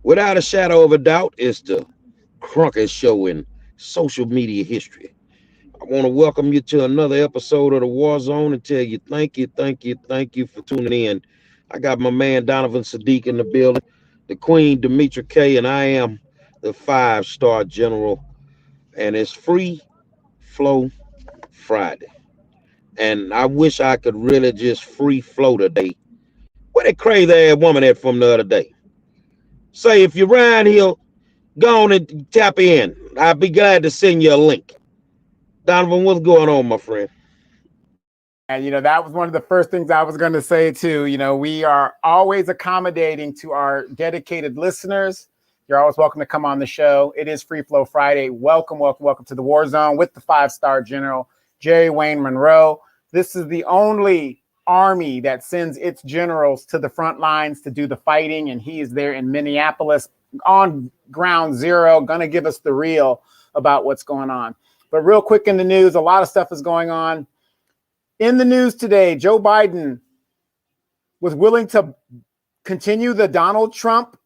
Without a shadow of a doubt, it's the Cronkite Show in social media history. I want to welcome you to another episode of the War Zone and tell you thank you for tuning in. I got my man Donovan Sadiq in the building, the Queen Demetra K, and I am the 5-star general, and it's Free Flow Friday. And I wish I could really just free flow today. Where that crazy ass woman at from the other day? Say if you're around here, go on and tap in. I'll be glad to send you a link. Donovan, what's going on, my friend? And, that was one of the first things I was going to say, too. We are always accommodating to our dedicated listeners. You're always welcome to come on the show. It is Free Flow Friday. Welcome to the War Zone with the 5-star general, Jerry Wayne Monroe. This is the only army that sends its generals to the front lines to do the fighting. And he is there in Minneapolis on ground zero, going to give us the real about what's going on. But real quick in the news, a lot of stuff is going on. In the news today, Joe Biden was willing to continue the Donald Trump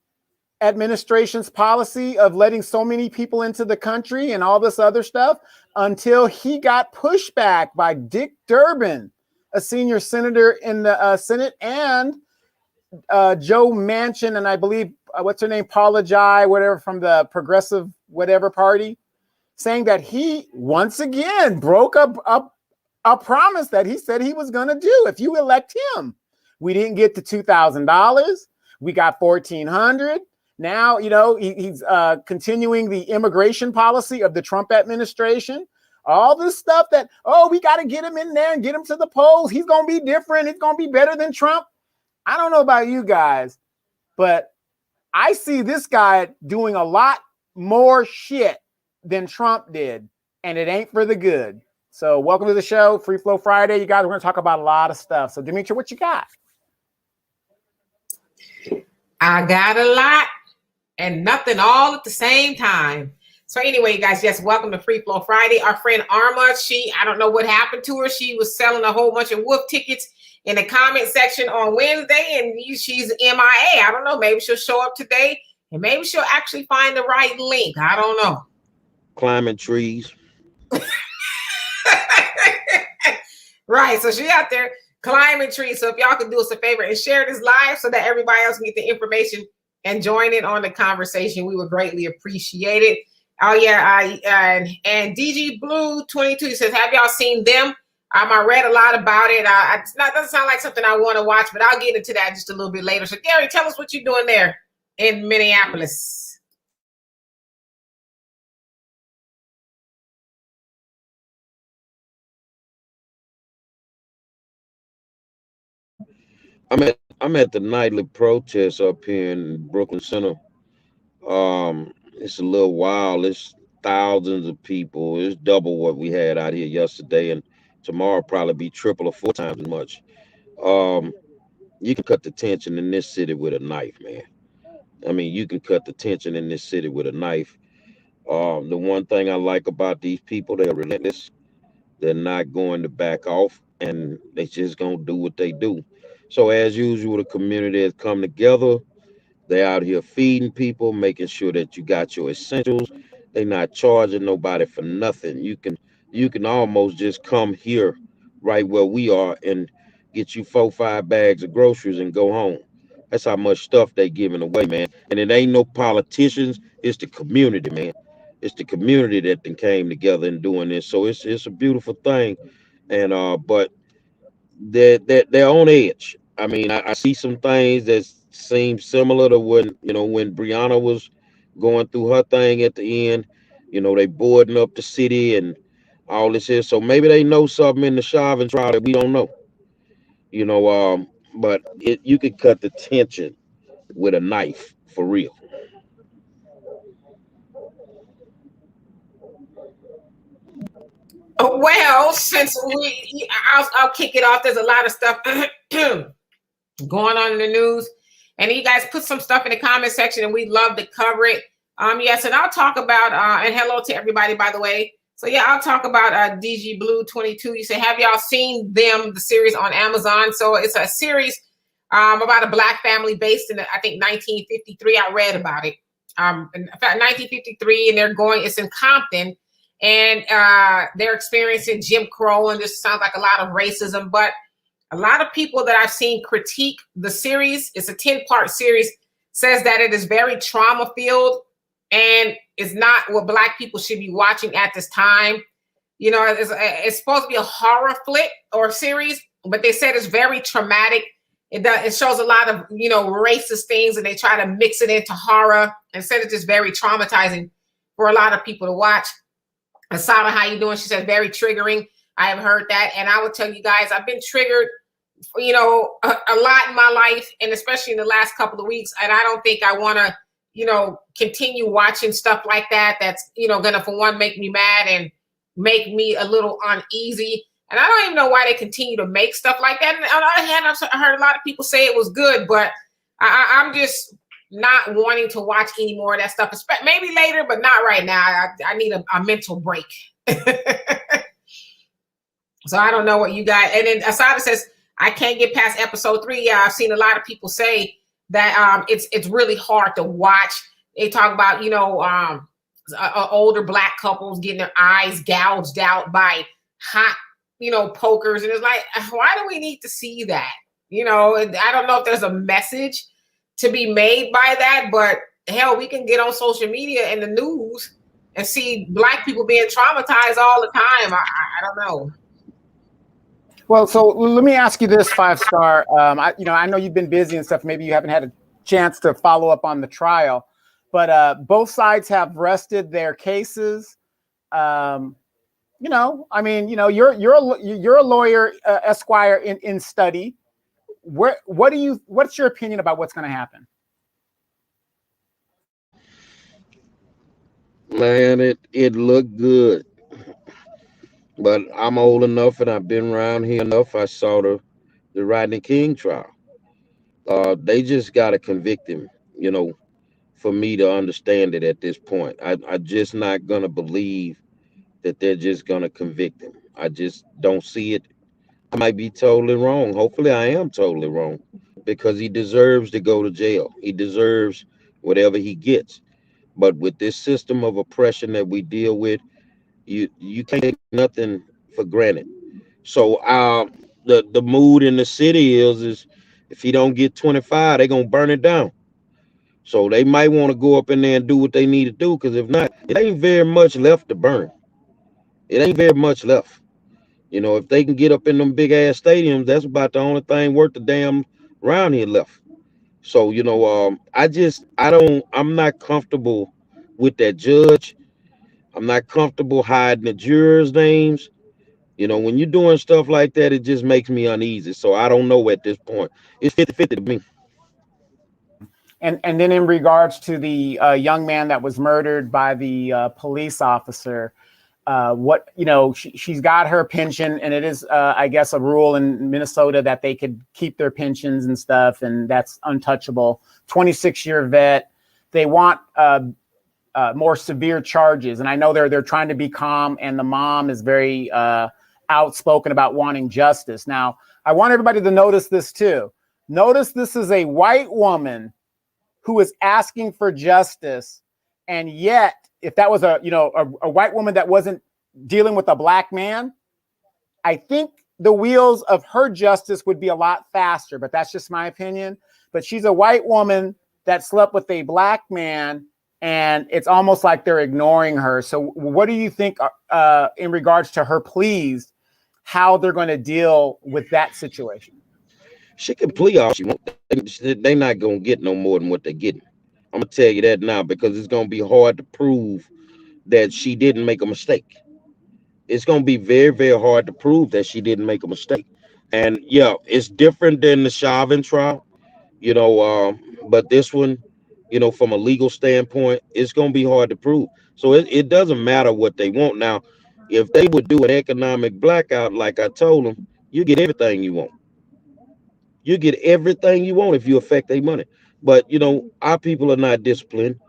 administration's policy of letting so many people into the country and all this other stuff until he got pushback by Dick Durbin, a senior senator in the Senate, and Joe Manchin, and I believe, what's her name, Paula Jai, whatever, from the Progressive whatever party, saying that he once again broke a promise that he said he was going to do if you elect him. We didn't get to $2,000. We got $1,400. Now, he's continuing the immigration policy of the Trump administration. All this stuff that, we got to get him in there and get him to the polls. He's going to be different. It's going to be better than Trump. I don't know about you guys, but I see this guy doing a lot more shit than Trump did, and it ain't for the good. So welcome to the show, Free Flow Friday. You guys, we're going to talk about a lot of stuff. So, Demetra, what you got? I got a lot and nothing all at the same time. So anyway, you guys, yes, welcome to Free Flow Friday. Our friend Arma, I don't know what happened to her. She was selling a whole bunch of wolf tickets in the comment section on Wednesday, and she's MIA. I don't know. Maybe she'll show up today, and maybe she'll actually find the right link. I don't know. Climbing trees. Right, so she out there climbing trees. So if y'all can do us a favor and share this live so that everybody else can get the information and join in on the conversation, we would greatly appreciate it. Oh yeah, and DG Blue 22 says, have y'all seen them? I read a lot about it. It doesn't sound like something I want to watch, but I'll get into that just a little bit later. So Gary, tell us what you're doing there in Minneapolis. I'm at the nightly protest up here in Brooklyn Center. It's a little wild. It's thousands of people. It's double what we had out here yesterday, and tomorrow probably be triple or 4 times as much. You can cut the tension in this city with a knife, man. I mean, you can cut the tension in this city with a knife. The one thing I like about these people, they're relentless. They're not going to back off, and they just gonna do what they do. So as usual, the community has come together. They're out here feeding people, making sure that you got your essentials. They're not charging nobody for nothing. You can almost just come here right where we are and get you 4-5 bags of groceries and go home. That's how much stuff they giving away, man. And it ain't no politicians, it's the community, man. It's the community that then came together and doing this. So it's a beautiful thing. And but they're on edge. I mean, I see some things that seem similar to when Brianna was going through her thing at the end. They boarding up the city and all this here. So maybe they know something in the Chauvin trial that we don't know. But you could cut the tension with a knife for real. Well, since I'll kick it off. There's a lot of stuff going on in the news, and you guys put some stuff in the comment section, and we'd love to cover it. Yes, and I'll talk about and hello to everybody, by the way. So yeah, I'll talk about DG Blue 22. You say, have y'all seen them, the series on Amazon? So it's a series about a black family based in, I think, 1953. I read about it. In fact, 1953, and it's in Compton, and they're experiencing Jim Crow, and this sounds like a lot of racism, but a lot of people that I've seen critique the series, it's a 10-part series, says that it is very trauma filled and is not what black people should be watching at this time. You know, it's supposed to be a horror flick or series, but they said it's very traumatic. It shows a lot of, you know, racist things, and they try to mix it into horror and said it's just very traumatizing for a lot of people to watch. Asada, how you doing? She said very triggering. I have heard that, and I will tell you guys, I've been triggered, you know, a lot in my life, and especially in the last couple of weeks. And I don't think I want to, you know, continue watching stuff like that. That's, you know, gonna, for one, make me mad and make me a little uneasy. And I don't even know why they continue to make stuff like that. And on the other hand, I've heard a lot of people say it was good, but I'm just not wanting to watch any more of that stuff. Maybe later, but not right now. I need a mental break. So I don't know what you got. And then Asada says, I can't get past episode 3. Yeah, I've seen a lot of people say that it's really hard to watch. They talk about, you know, older black couples getting their eyes gouged out by hot, you know, pokers. And it's like, why do we need to see that? You know, I don't know if there's a message to be made by that, but hell, we can get on social media and the news and see black people being traumatized all the time. I don't know. Well, so let me ask you this, 5-star. I know you've been busy and stuff. Maybe you haven't had a chance to follow up on the trial, but both sides have rested their cases. You know, I mean, you know, you're a lawyer, Esquire in study. What's your opinion about what's going to happen? Man, it looked good. But I'm old enough and I've been around here enough. I saw the Rodney King trial. They just got to convict him, you know, for me to understand it at this point. I'm just not going to believe that they're just going to convict him. I just don't see it. I might be totally wrong. Hopefully, I am totally wrong because he deserves to go to jail. He deserves whatever he gets. But with this system of oppression that we deal with, you can't take nothing for granted. So the mood in the city is if he don't get 25, they're gonna burn it down. So they might want to go up in there and do what they need to do, because if not, it ain't very much left to burn. It ain't very much left. You know, if they can get up in them big ass stadiums, that's about the only thing worth the damn round here left. So, you know, I'm not comfortable with that judge. I'm not comfortable hiding the jurors' names. You know, when you're doing stuff like that, it just makes me uneasy. So I don't know at this point. It's 50-50 to me. And then in regards to the young man that was murdered by the police officer, she's got her pension, and it is, I guess, a rule in Minnesota that they could keep their pensions and stuff, and that's untouchable. 26-year vet. They want more severe charges, and I know they're trying to be calm, and the mom is very outspoken about wanting justice. Now, I want everybody to notice this too. Notice this is a white woman who is asking for justice, and yet, if that was a white woman that wasn't dealing with a black man, I think the wheels of her justice would be a lot faster, but that's just my opinion. But she's a white woman that slept with a black man, and it's almost like they're ignoring her. So what do you think in regards to her pleas, how they're going to deal with that situation? She can plea all she wants. They're not going to get no more than what they're getting. I'm going to tell you that now, because it's going to be hard to prove that she didn't make a mistake. It's going to be very, very hard to prove that she didn't make a mistake. And yeah, it's different than the Chauvin trial, you know, but this one, you know, from a legal standpoint, it's going to be hard to prove. So it doesn't matter what they want. Now, if they would do an economic blackout, like I told them, you get everything you want. You get everything you want if you affect their money. But, you know, our people are not disciplined,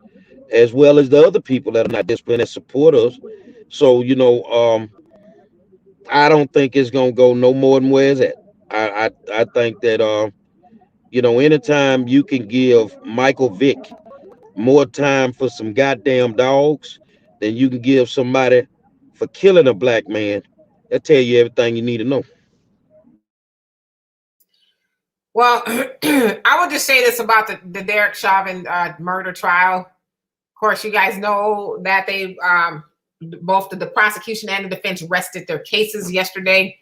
as well as the other people that are not disciplined that support us. So, you know, I don't think it's gonna go no more than where it's at. I think that Anytime you can give Michael Vick more time for some goddamn dogs than you can give somebody for killing a black man, that tell you everything you need to know. Well, I would just say this about the Derek Chauvin murder trial. Of course, you guys know that they both the prosecution and the defense rested their cases yesterday,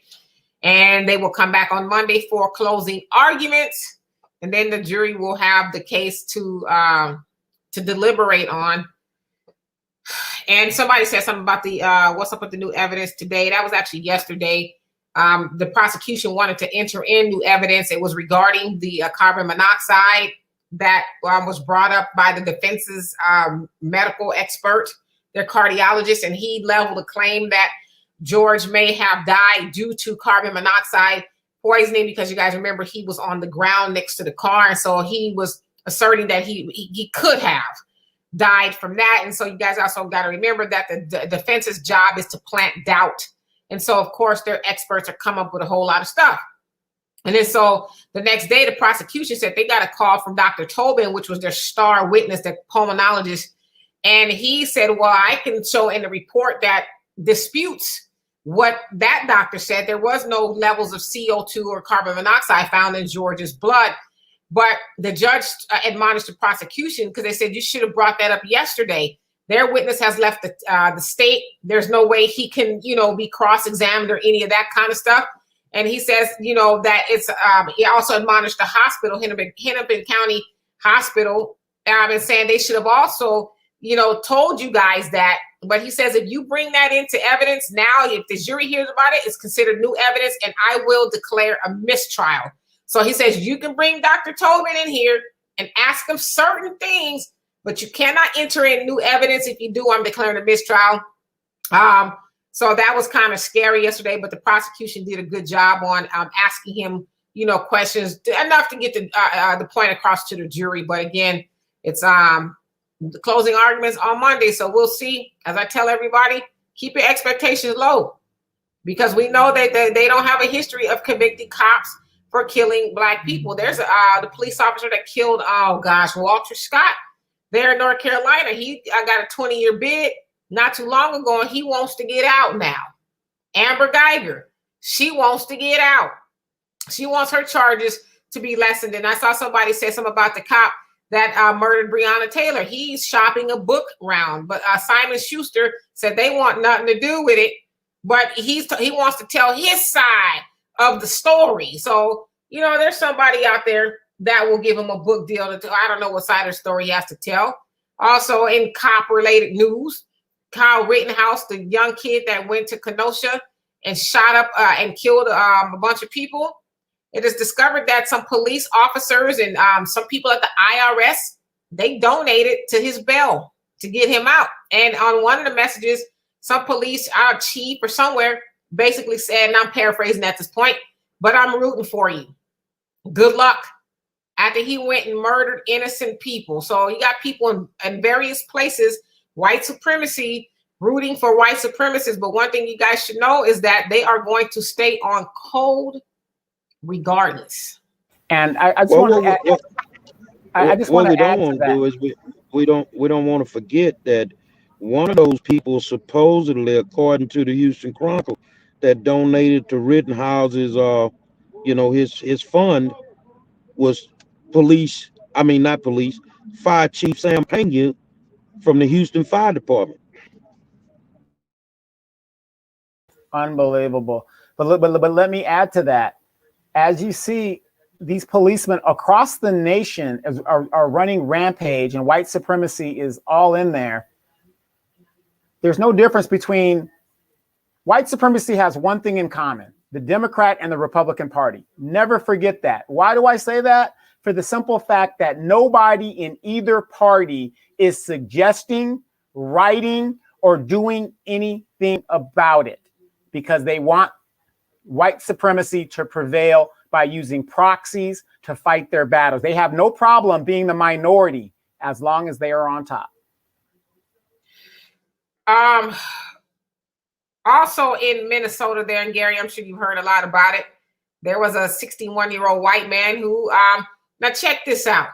and they will come back on Monday for closing arguments, and then the jury will have the case to deliberate on. And somebody said something about the what's up with the new evidence today. That was actually yesterday. The prosecution wanted to enter in new evidence. It was regarding the carbon monoxide that was brought up by the defense's medical expert, their cardiologist, and he leveled a claim that George may have died due to carbon monoxide poisoning, because you guys remember he was on the ground next to the car, and so he was asserting that he could have died from that. And so you guys also got to remember that the defense's job is to plant doubt. And so, of course, their experts are come up with a whole lot of stuff. And then so the next day, the prosecution said they got a call from Dr. Tobin, which was their star witness, the pulmonologist. And he said, well, I can show in the report that disputes what that doctor said. There was no levels of CO2 or carbon monoxide found in George's blood. But the judge admonished the prosecution because they said, you should have brought that up yesterday. Their witness has left the state. There's no way he can, be cross-examined or any of that kind of stuff. And he says, that it's, he also admonished the hospital, Hennepin County Hospital, and saying they should have also, told you guys that. But he says, if you bring that into evidence now, if the jury hears about it, it's considered new evidence, and I will declare a mistrial. So he says, you can bring Dr. Tobin in here and ask him certain things, but you cannot enter in new evidence. If you do, I'm declaring a mistrial. So that was kind of scary yesterday, but the prosecution did a good job on asking him, questions enough to get the point across to the jury. But again, it's the closing arguments on Monday. So we'll see. As I tell everybody, keep your expectations low, because we know that they don't have a history of convicting cops for killing Black people. There's the police officer that killed, Walter Scott there in North Carolina. He got a 20-year bid not too long ago, and he wants to get out now. Amber Geiger, she wants to get out. She wants her charges to be lessened. And I saw somebody say something about the cop that murdered Breonna Taylor. He's shopping a book round, but Simon Schuster said they want nothing to do with it, but he wants to tell his side of the story. So, there's somebody out there that will give him a book deal. I don't know what side of the story he has to tell. Also in cop-related news, Kyle Rittenhouse, the young kid that went to Kenosha and shot up and killed a bunch of people. It is discovered that some police officers and some people at the IRS, they donated to his bail to get him out. And on one of the messages, some police, our chief or somewhere, basically said, and I'm paraphrasing at this point, but I'm rooting for you. Good luck. After he went and murdered innocent people. So you got people in various places, white supremacy, rooting for white supremacists. But one thing you guys should know is that they are going to stay on code regardless. And I just want to add, I just want to add to that. What we don't want to do is we don't want to forget that one of those people supposedly, according to the Houston Chronicle, that donated to Rittenhouse's his fund was Fire Chief Sam Pena from the Houston Fire Department. Unbelievable. But let me add to that. As you see, these policemen across the nation are running rampage, and white supremacy is all in there. There's no difference between white supremacy has one thing in common: the Democrat and the Republican Party. Never forget that. Why do I say that? For the simple fact that nobody in either party is suggesting, writing, or doing anything about it, because they want white supremacy to prevail by using proxies to fight their battles. They have no problem being the minority as long as they are on top. Also in Minnesota there, and Gary, I'm sure you've heard a lot about it. There was a 61-year-old white man who Now check this out.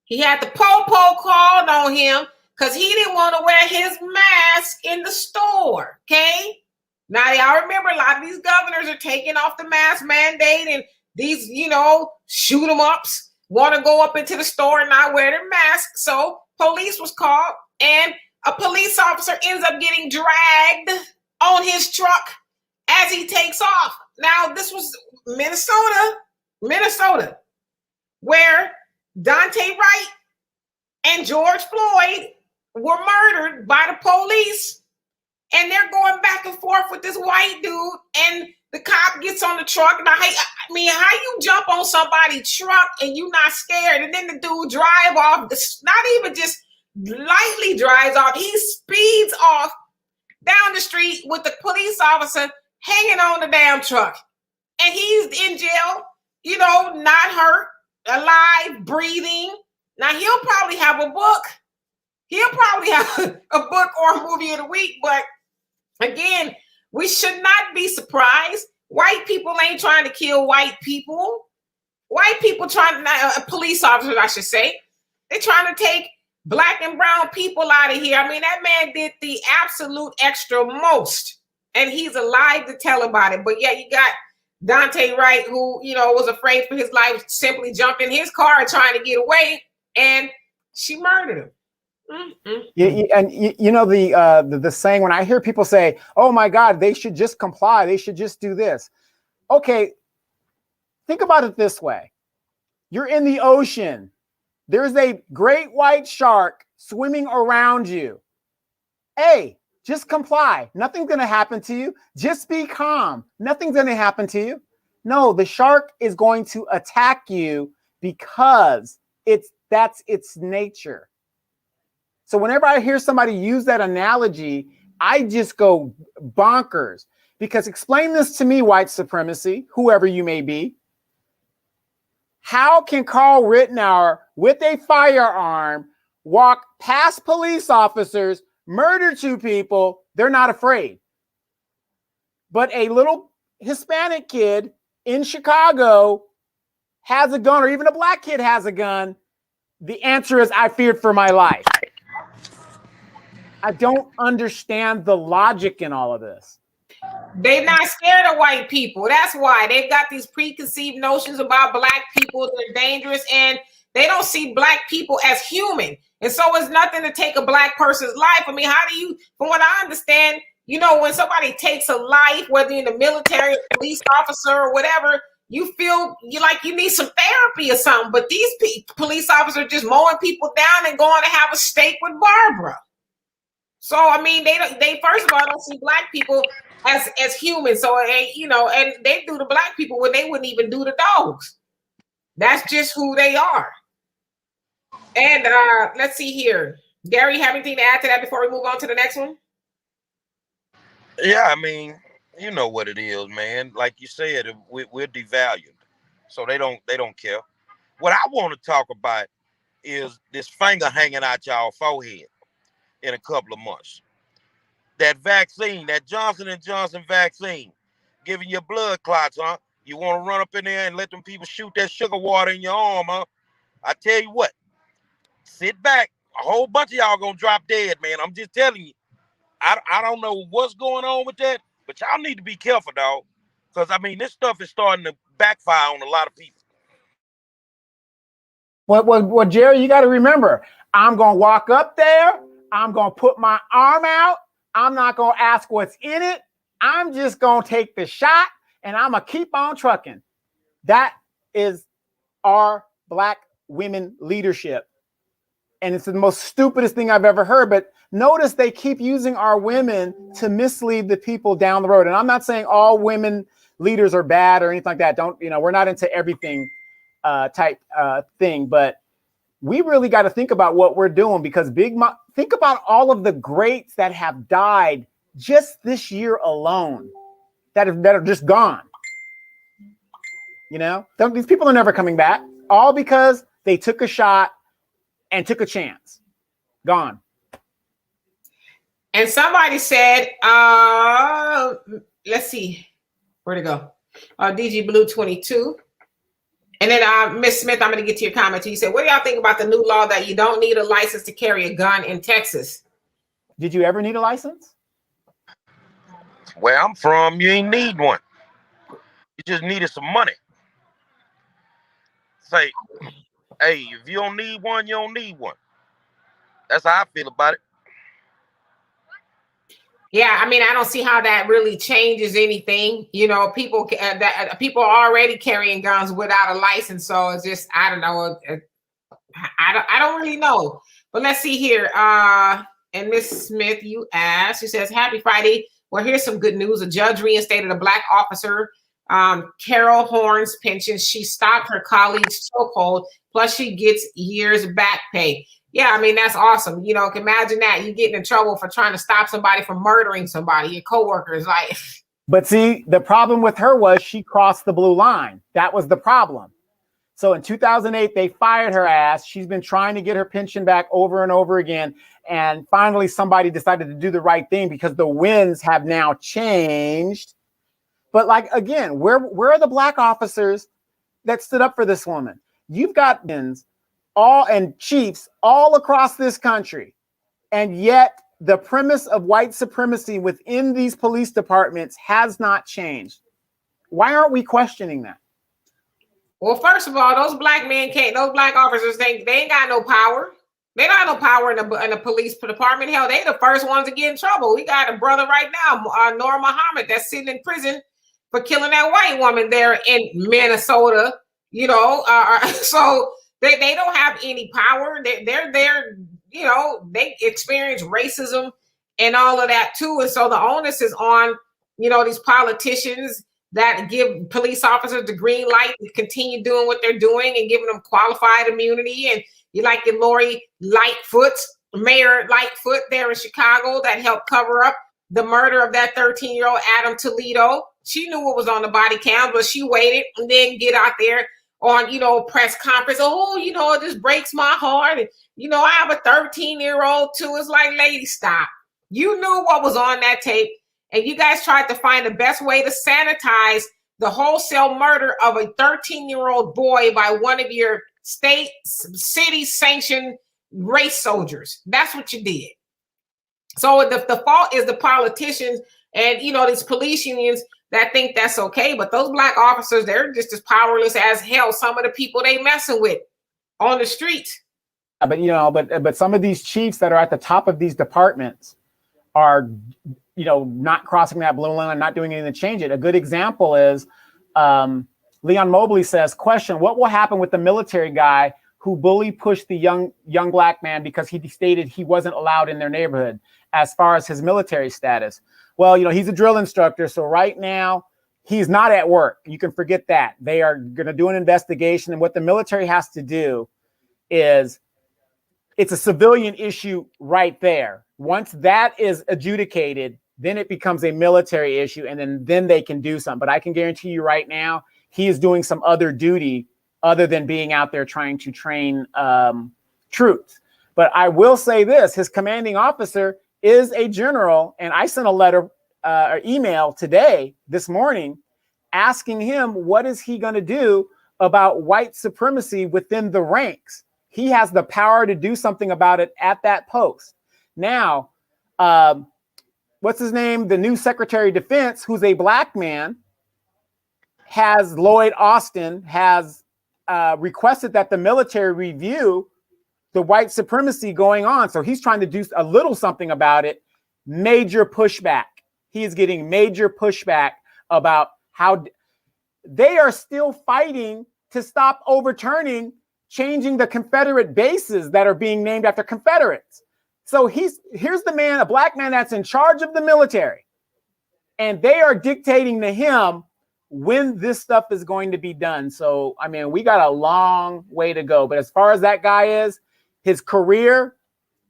He had the po-po called on him because he didn't want to wear his mask in the store, okay? Now, y'all remember a lot of these governors are taking off the mask mandate, and these, shoot 'em ups want to go up into the store and not wear their mask. So police was called, and a police officer ends up getting dragged on his truck as he takes off. Now, this was Minnesota, where Dante Wright and George Floyd were murdered by the police, and they're going back and forth with this white dude, and the cop gets on the truck. Now, how you jump on somebody's truck and you not scared, and then the dude drive off, not even just lightly drives off, he speeds off down the street with the police officer hanging on the damn truck, and he's in jail, not hurt, alive, breathing. Now, he'll probably have a book. He'll probably have a book or a movie of the week. But again, we should not be surprised. White people ain't trying to kill white people. White people police officers, I should say, they're trying to take black and brown people out of here. I mean, that man did the absolute extra most, and he's alive to tell about it. But yeah, you got Dante Wright, who, was afraid for his life, simply jumped in his car trying to get away, and she murdered him. The saying, when I hear people say, "Oh my God, they should just comply, they should just do this." Okay, think about it this way: you're in the ocean. There's a great white shark swimming around you. Hey, just comply. Nothing's going to happen to you. Just be calm. Nothing's going to happen to you. No, the shark is going to attack you because that's its nature. So whenever I hear somebody use that analogy, I just go bonkers, because explain this to me, white supremacy, whoever you may be. How can Carl Rittenhouse with a firearm walk past police officers, murder 2 people? They're not afraid. But a little Hispanic kid in Chicago has a gun, or even a black kid has a gun. The answer is, I feared for my life. I don't understand the logic in all of this. They're not scared of white people. That's why they've got these preconceived notions about black people. They're dangerous, and they don't see black people as human. And so it's nothing to take a black person's life. I mean, how do you, from what I understand, when somebody takes a life, whether you're in the military, police officer, or whatever, you feel like you need some therapy or something. But these police officers are just mowing people down and going to have a steak with Barbara. So, I mean, they first of all don't see black people as humans. So, and they do the black people when they wouldn't even do the dogs. That's just who they are. And let's see here. Gary, have anything to add to that before we move on to the next one? Yeah, I mean, you know what it is, man. Like you said, we're devalued, so they don't care. What I want to talk about is this finger hanging out y'all forehead in a couple of months. That vaccine, that Johnson & Johnson vaccine, giving you blood clots, huh? You want to run up in there and let them people shoot that sugar water in your arm, huh? I tell you what, sit back. A whole bunch of y'all gonna drop dead, man. I'm just telling you. I don't know what's going on with that, but y'all need to be careful, dog. Because, I mean, this stuff is starting to backfire on a lot of people. Well, Jerry, you got to remember, I'm going to walk up there. I'm going to put my arm out. I'm not going to ask what's in it. I'm just going to take the shot, and I'm going to keep on trucking. That is our black women leadership. And it's the most stupidest thing I've ever heard. But notice they keep using our women to mislead the people down the road. And I'm not saying all women leaders are bad or anything like that. We're not into everything type thing. But we really got to think about what we're doing, because think about all of the greats that have died just this year alone that are just gone. These people are never coming back, all because they took a shot and took a chance. Gone. And somebody said, let's see, where'd it go? DG Blue 22. And then Miss Smith, I'm going to get to your comment. You said, what do y'all think about the new law that you don't need a license to carry a gun in Texas? Did you ever need a license? Where I'm from, you ain't need one. You just needed some money. Say, hey, if you don't need one, you don't need one. That's how I feel about it. Yeah, I mean, I don't see how that really changes anything. You know, people people are already carrying guns without a license, so it's just I don't know. I don't really know. But let's see here. And Miss Smith, you asked. She says, "Happy Friday. Well, here's some good news. A judge reinstated a black officer, Carol Horn's pension. She stopped her colleague's chokehold. Plus, she gets years back pay." Yeah, I mean, that's awesome. You know, imagine that you getting in trouble for trying to stop somebody from murdering somebody, your coworkers. Like, but see, the problem with her was she crossed the blue line. That was the problem. So in 2008, they fired her ass. She's been trying to get her pension back over and over again. And finally, somebody decided to do the right thing because the winds have now changed. But like, again, where are the black officers that stood up for this woman? You've got all and chiefs all across this country. And yet the premise of white supremacy within these police departments has not changed. Why aren't we questioning that? Well, first of all, those black officers, they ain't got no power. They don't have no power in the police department. Hell, they the first ones to get in trouble. We got a brother right now, Nur Muhammad, that's sitting in prison for killing that white woman there in Minnesota. You know, so they don't have any power. They're there. You know, they experience racism and all of that too. And so the onus is on, you know, these politicians that give police officers the green light to continue doing what they're doing and giving them qualified immunity. And you like your Lori Lightfoot, Mayor Lightfoot there in Chicago that helped cover up the murder of that 13-year-old Adam Toledo. She knew what was on the body cam, but she waited and then get out there on, you know, press conference. Oh, you know, it just breaks my heart. And, you know, I have a 13-year-old too. It's like, lady, stop. You knew what was on that tape. And you guys tried to find the best way to sanitize the wholesale murder of a 13-year-old boy by one of your city-sanctioned race soldiers. That's what you did. So the fault is the politicians and, you know, these police unions that think that's okay. But those black officers, they're just as powerless as hell. Some of the people they messing with on the streets. But, you know, but some of these chiefs that are at the top of these departments are, you know, not crossing that blue line, not doing anything to change it. A good example is Leon Mobley says, question, what will happen with the military guy who pushed the young black man because he stated he wasn't allowed in their neighborhood as far as his military status? Well, you know, he's a drill instructor. So right now he's not at work. You can forget that. They are going to do an investigation. And what the military has to do is, it's a civilian issue right there. Once that is adjudicated, then it becomes a military issue, and then they can do something. But I can guarantee you right now, he is doing some other duty other than being out there trying to train troops. But I will say this, his commanding officer is a general, and I sent a letter or email this morning, asking him what is he going to do about white supremacy within the ranks. He has the power to do something about it at that post. Now, what's his name? The new Secretary of Defense, who's a black man, Lloyd Austin has requested that the military review the white supremacy going on. So he's trying to do a little something about it. Major pushback. He is getting major pushback about how they are still fighting to stop changing the Confederate bases that are being named after Confederates. So here's the man, a black man that's in charge of the military, and they are dictating to him when this stuff is going to be done. So, I mean, we got a long way to go. But as far as that guy is, his career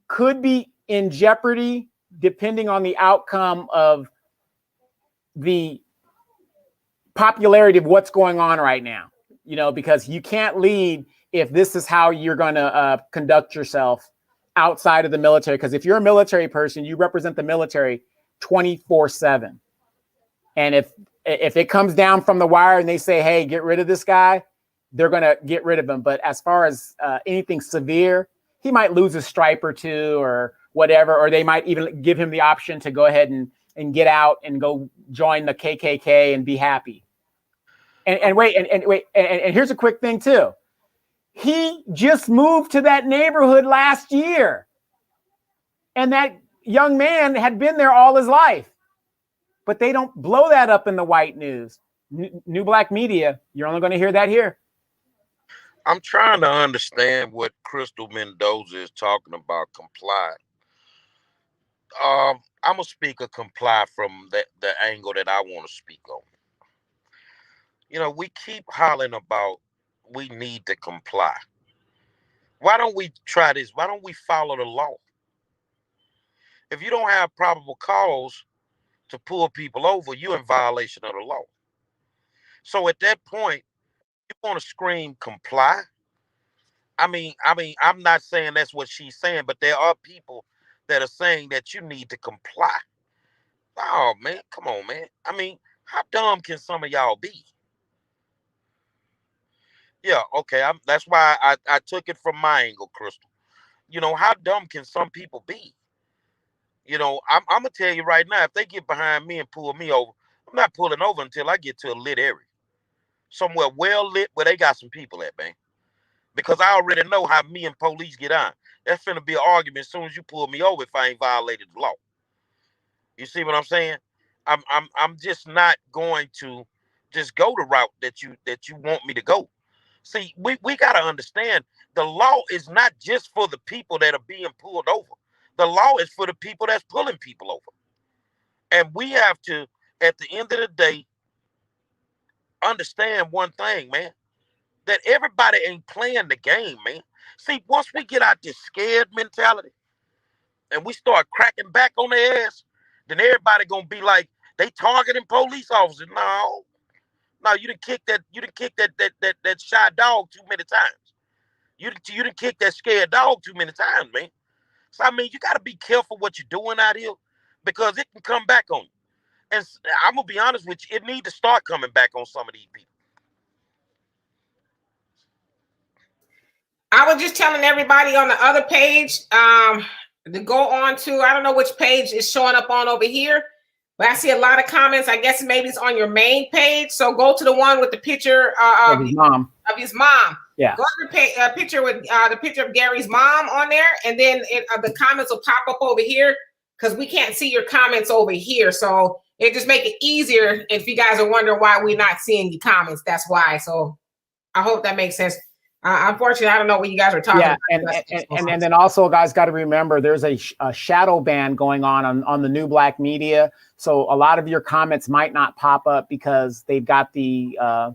could be in jeopardy depending on the outcome of the popularity of what's going on right now, you know, because you can't lead if this is how you're going to conduct yourself outside of the military. Because if you're a military person, you represent the military 24/7. And if it comes down from the wire and they say, hey, get rid of this guy, they're going to get rid of him. But as far as anything severe, he might lose a stripe or two or whatever, or they might even give him the option to go ahead and get out and go join the KKK and be happy. And here's a quick thing too. He just moved to that neighborhood last year. And that young man had been there all his life. But they don't blow that up in the white news. New Black Media, you're only going to hear that here. I'm trying to understand what Crystal Mendoza is talking about, comply. I'm going to speak of comply from the angle that I want to speak on. You know, we keep hollering about we need to comply. Why don't we try this? Why don't we follow the law? If you don't have probable cause to pull people over, you're in violation of the law. So at that point, you want to scream comply? I mean, I'm not saying that's what she's saying, but there are people that are saying that you need to comply. Oh man, come on, man. I mean, how dumb can some of y'all be? Yeah, okay. That's why I took it from my angle, Crystal. You know, how dumb can some people be? You know, I'm gonna tell you right now, if they get behind me and pull me over, I'm not pulling over until I get to a lit area. Somewhere well lit where they got some people at, man. Because I already know how me and police get on. That's finna be an argument as soon as you pull me over if I ain't violated the law. You see what I'm saying? I'm just not going to just go the route that you want me to go. See, we gotta understand the law is not just for the people that are being pulled over. The law is for the people that's pulling people over. And we have to, at the end of the day, understand one thing, man, that everybody ain't playing the game, man. See, once we get out this scared mentality and we start cracking back on their ass, then everybody gonna be like, they targeting police officers. No, you done kick that shy dog too many times. You done kick that scared dog too many times, man. So I mean, you gotta be careful what you're doing out here because it can come back on you. And I'm gonna be honest with you, it need to start coming back on some of these people. I was just telling everybody on the other page to go on to, I don't know which page is showing up on over here, but I see a lot of comments. I guess maybe it's on your main page. So go to the one with the picture of his mom. Of his mom. Yeah. Go to the picture with the picture of Gary's mom on there, and then the comments will pop up over here because we can't see your comments over here. So it just make it easier if you guys are wondering why we're not seeing your comments. That's why. So I hope that makes sense. Unfortunately, I don't know what you guys are talking about. And then also, guys, got to remember there's a shadow ban going on the New Black Media. So a lot of your comments might not pop up because they've got the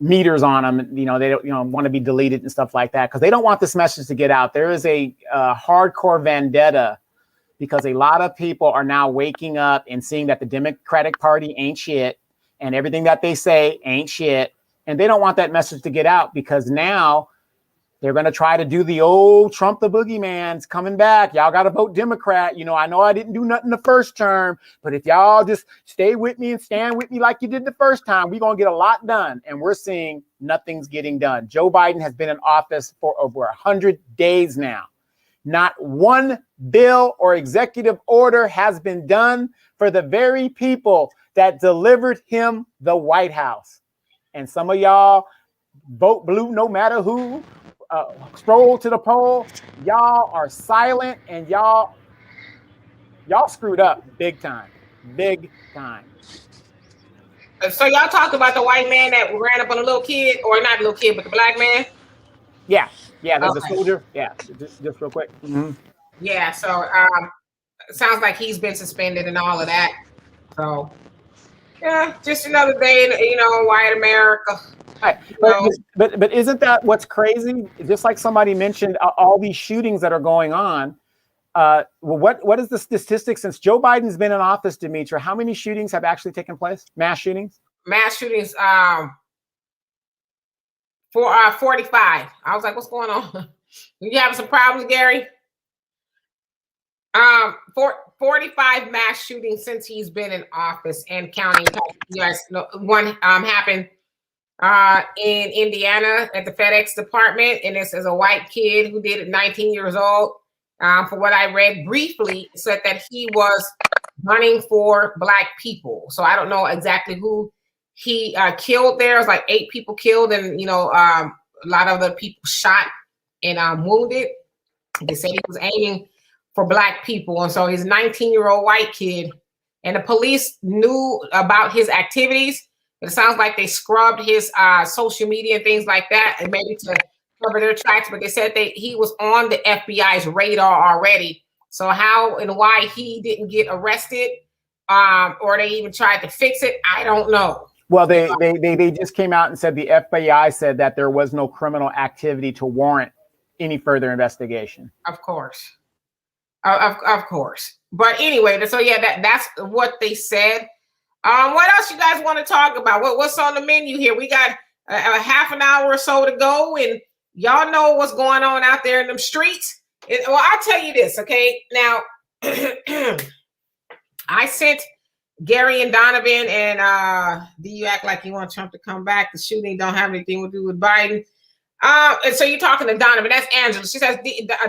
meters on them. You know, they don't want to be deleted and stuff like that because they don't want this message to get out. There is a hardcore vendetta because a lot of people are now waking up and seeing that the Democratic Party ain't shit and everything that they say ain't shit. And they don't want that message to get out because now they're going to try to do the old Trump the boogeyman's coming back. Y'all got to vote Democrat. You know, I know I didn't do nothing the first term, but if y'all just stay with me and stand with me like you did the first time, we're going to get a lot done. And we're seeing nothing's getting done. Joe Biden has been in office for over 100 days now. Not one bill or executive order has been done for the very people that delivered him the White House. And some of y'all vote blue no matter who, stroll to the poll. Y'all are silent and y'all screwed up big time. Big time. So y'all talked about the white man that ran up on a little kid, or not a little kid, but the black man? Yeah, the soldier. Yeah, just real quick. Mm-hmm. Yeah, so it sounds like he's been suspended and all of that. So yeah, just another day in, white America. Right. But isn't that what's crazy? Just like somebody mentioned, all these shootings that are going on. Well, what is the statistics since Joe Biden's been in office, Demetra? How many shootings have actually taken place? Mass shootings? Mass shootings. For 45. I was like, what's going on? You having some problems, Gary? 45 mass shootings since he's been in office and counting. Yes, one happened in Indiana at the FedEx department, and this is a white kid who did it, 19 years old. For what I read briefly, said that he was running for Black people. So I don't know exactly who he killed. There was like 8 people killed, and a lot of other people shot and wounded. They said he was aiming for Black people, and so he's a 19-year-old white kid, and the police knew about his activities. But it sounds like they scrubbed his social media and things like that, and maybe to cover their tracks. But they said he was on the FBI's radar already. So how and why he didn't get arrested, or they even tried to fix it, I don't know. Well, they just came out and said the FBI said that there was no criminal activity to warrant any further investigation. Of course. Of course. But anyway, so yeah, that's what they said. What else you guys want to talk about? What's on the menu here? We got a half an hour or so to go, and y'all know what's going on out there in them streets. Well, I'll tell you this, okay? Now, I sent Gary and Donovan, and do you act like you want Trump to come back? The shooting don't have anything to do with Biden. And so you're talking to Donovan. That's Angela. She says,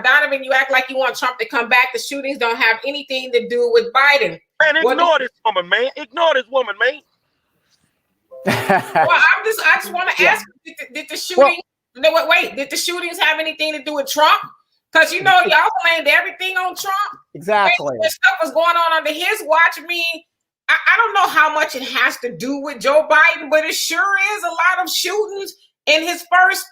Donovan, you act like you want Trump to come back. The shootings don't have anything to do with Biden. Man, ignore this woman, man. Ignore this woman, man. Well, I just want to ask, did the shooting? Wait, did the shootings have anything to do with Trump? Because y'all blamed everything on Trump. Exactly. When stuff was going on under his watch. I mean, I don't know how much it has to do with Joe Biden, but it sure is a lot of shootings in his first,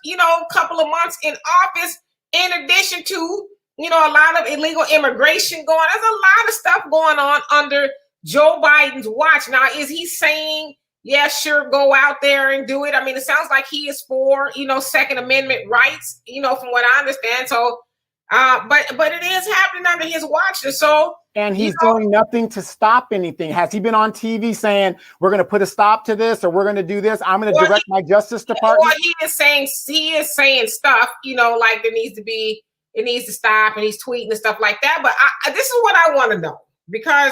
couple of months in office, in addition to, a lot of illegal immigration going. There's a lot of stuff going on under Joe Biden's watch. Now, is he saying, yeah, sure, go out there and do it? I mean, it sounds like he is for, Second Amendment rights, from what I understand. So, but it is happening under his watch. And he's doing nothing to stop anything. Has he been on TV saying, we're going to put a stop to this, or we're going to do this? I'm going to direct my Justice Department. Well, he is saying stuff, like it needs to stop, and he's tweeting and stuff like that. But this is what I want to know, because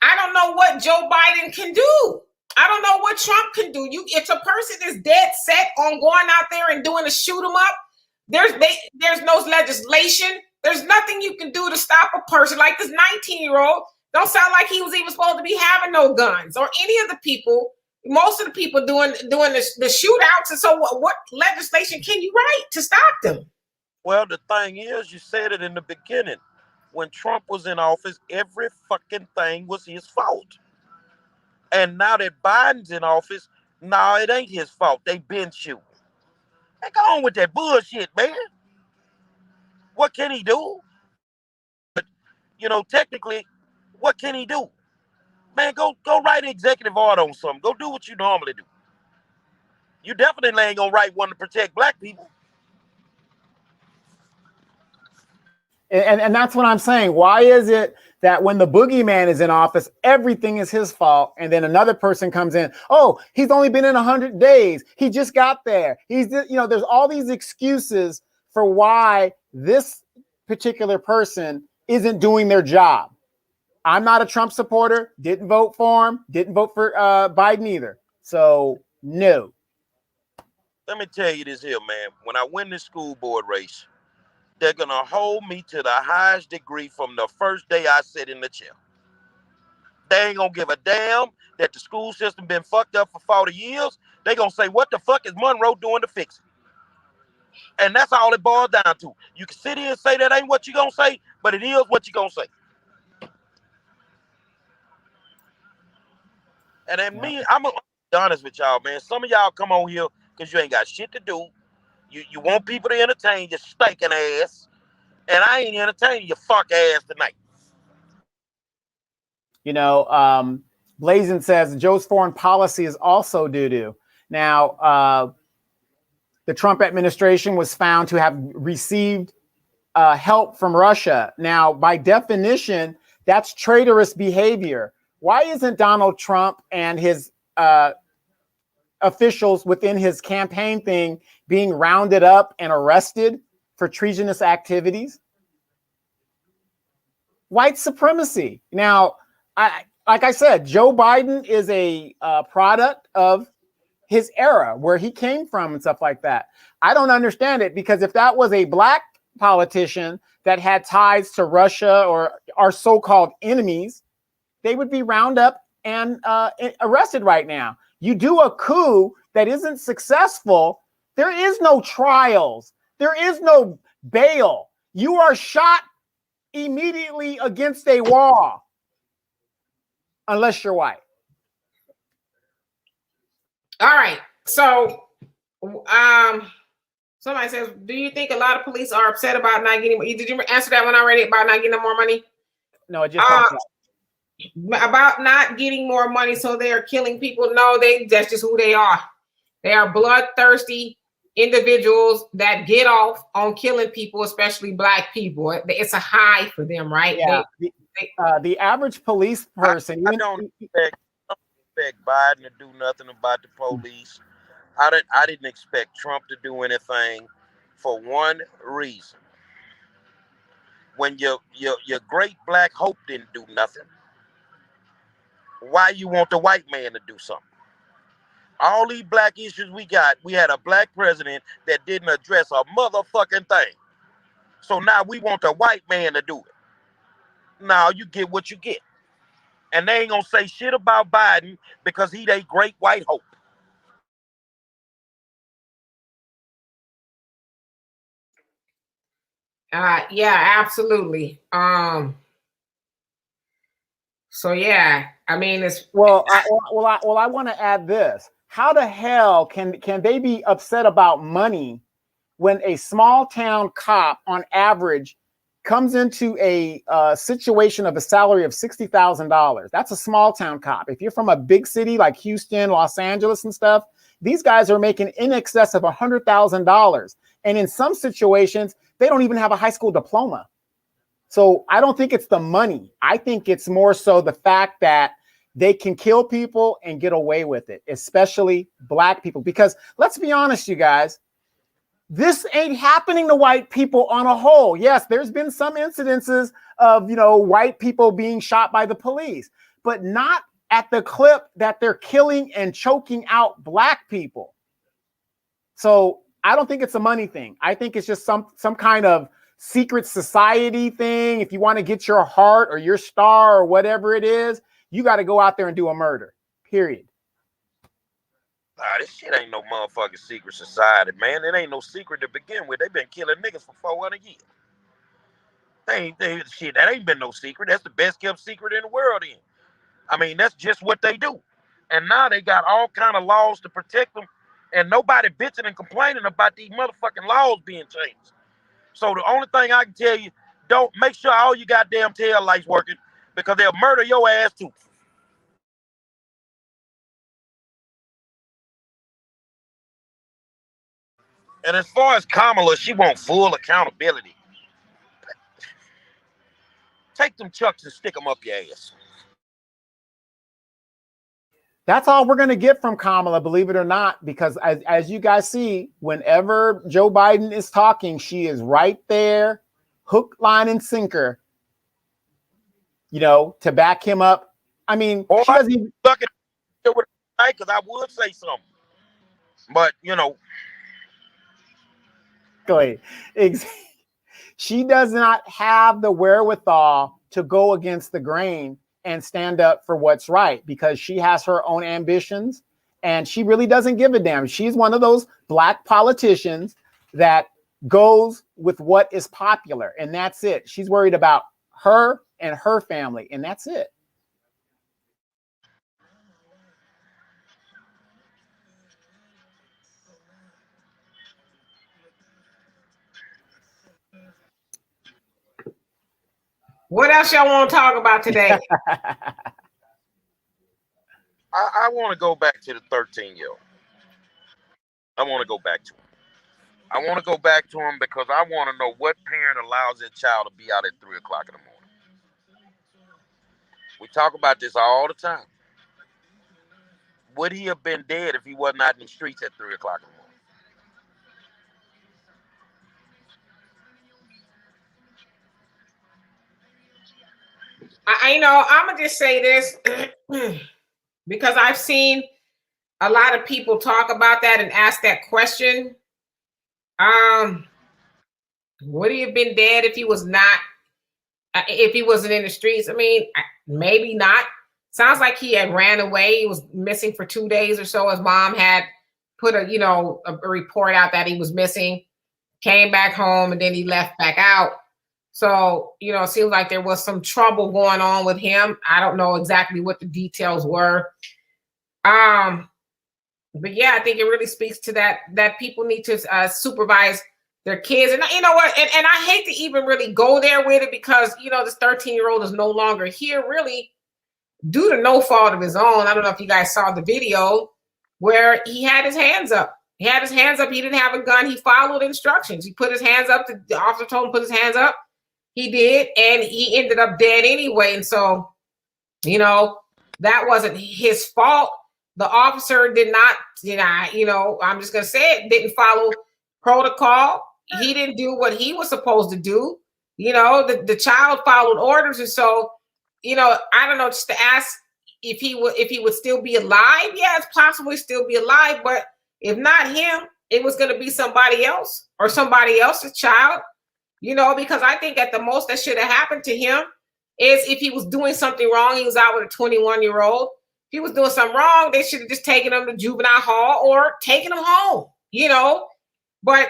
I don't know what Joe Biden can do. I don't know what Trump can do. If a person is dead set on going out there and doing a shoot 'em up, there's no legislation. There's nothing you can do to stop a person like this 19-year-old. Don't sound like he was even supposed to be having no guns, or any of the people. Most of the people doing the shootouts. And so, what legislation can you write to stop them? Well, the thing is, you said it in the beginning. When Trump was in office, every fucking thing was his fault. And now that Biden's in office, no, it ain't his fault. They been shooting. Hey, go on with that bullshit, man. What can he do? But, technically, what can he do? Man, go write an executive order on something. Go do what you normally do. You definitely ain't gonna write one to protect Black people. And that's what I'm saying. Why is it that when the boogeyman is in office, everything is his fault, and then another person comes in, oh, he's only been in 100 days. He just got there. There's all these excuses for why this particular person isn't doing their job. I'm not a Trump supporter. Didn't vote for him. Didn't vote for Biden either. So, no. Let me tell you this here, man. When I win this school board race, they're going to hold me to the highest degree from the first day I sit in the chair. They ain't going to give a damn that the school system been fucked up for 40 years. They going to say, what the fuck is Monroe doing to fix it? And that's all it boils down to. You can sit here and say that ain't what you going to say, but it is what you going to say. And then I'm going to be honest with y'all, man. Some of y'all come on here because you ain't got shit to do. You want people to entertain your stinking ass, and I ain't entertaining your fuck ass tonight. Blazin says Joe's foreign policy is also doo-doo. Now, the Trump administration was found to have received help from Russia. Now, by definition, that's traitorous behavior. Why isn't Donald Trump and his officials within his campaign thing being rounded up and arrested for treasonous activities? White supremacy. Now, like I said, Joe Biden is a product of his era, where he came from and stuff like that. I don't understand it, because if that was a black politician that had ties to Russia or our so-called enemies, they would be round up and arrested right now. You do a coup that isn't successful, there is no trials, there is no bail. You are shot immediately against a wall, unless you're white. All right. So, somebody says, do you think a lot of police are upset about not getting? Did you answer that one already about not getting more money? No, it just about not getting more money, so they're killing people. No, that's just who they are. They are bloodthirsty individuals that get off on killing people, especially black people. It's a high for them, right? Yeah. The average police person. I don't expect Biden to do nothing about the police. I didn't expect Trump to do anything, for one reason. When your great black hope didn't do nothing, why you want the white man to do something? All these black issues we had a black president that didn't address a motherfucking thing. So now we want the white man to do it. Now you get what you get. And they ain't gonna say shit about Biden because he they great white hope. Yeah, absolutely. So yeah, I mean, it's I want to add this. How the hell can they be upset about money when a small town cop on average comes into a situation of a salary of $60,000? That's a small town cop. If you're from a big city like Houston, Los Angeles and stuff, these guys are making in excess of $100,000. And in some situations, they don't even have a high school diploma. So I don't think it's the money. I think it's more so the fact that they can kill people and get away with it, especially black people. Because let's be honest, you guys, this ain't happening to white people on a whole. Yes, there's been some incidences of, white people being shot by the police, but not at the clip that they're killing and choking out black people. So I don't think it's a money thing. I think it's just some kind of secret society thing. If you want to get your heart or your star or whatever it is, you got to go out there and do a murder, period. This shit ain't no motherfucking secret society, man. It ain't no secret to begin with. They been killing niggas for 400 years. Shit, that ain't been no secret. That's the best kept secret in the world. I mean, that's just what they do. And now they got all kind of laws to protect them, and nobody bitching and complaining about these motherfucking laws being changed. So the only thing I can tell you, don't make sure all you goddamn tail lights working, because they'll murder your ass too. And as far as Kamala, she wants full accountability. Take them chucks and stick them up your ass. That's all we're going to get from Kamala, believe it or not, because as you guys see, whenever Joe Biden is talking, she is right there, hook, line, and sinker, to back him up. I mean, she doesn't even... Because I would say something. But, Go ahead. She does not have the wherewithal to go against the grain and stand up for what's right, because she has her own ambitions and she really doesn't give a damn. She's one of those black politicians that goes with what is popular, and that's it. She's worried about her and her family, and that's it. What else y'all want to talk about today? I want to go back to the 13-year-old. I want to go back to him. I want to go back to him because I want to know what parent allows their child to be out at 3 o'clock in the morning. We talk about this all the time. Would he have been dead if he wasn't out in the streets at 3 o'clock in the morning? I'm gonna just say this because I've seen a lot of people talk about that and ask that question. Would he have been dead if he was not, if he wasn't in the streets? I mean, maybe not. Sounds like he had ran away. He was missing for 2 days or so. His mom had put a report out that he was missing, came back home, and then he left back out. So, it seems like there was some trouble going on with him. I don't know exactly what the details were. But yeah, I think it really speaks to that people need to supervise their kids. And you know what? And I hate to even really go there with it because, this 13-year-old is no longer here really due to no fault of his own. I don't know if you guys saw the video where he had his hands up. He had his hands up. He didn't have a gun. He followed instructions. He put his hands up. The officer told him to put his hands up. He did. And he ended up dead anyway. And so, that wasn't his fault. The officer did not, I'm just going to say it, didn't follow protocol. He didn't do what he was supposed to do. The child followed orders. And so, I don't know, just to ask if he would still be alive. Yeah, it's possibly still be alive. But if not him, it was going to be somebody else or somebody else's child, because I think at the most that should have happened to him is if he was doing something wrong. He was out with a 21-year-old. If he was doing something wrong, they should have just taken him to juvenile hall or taken him home, But,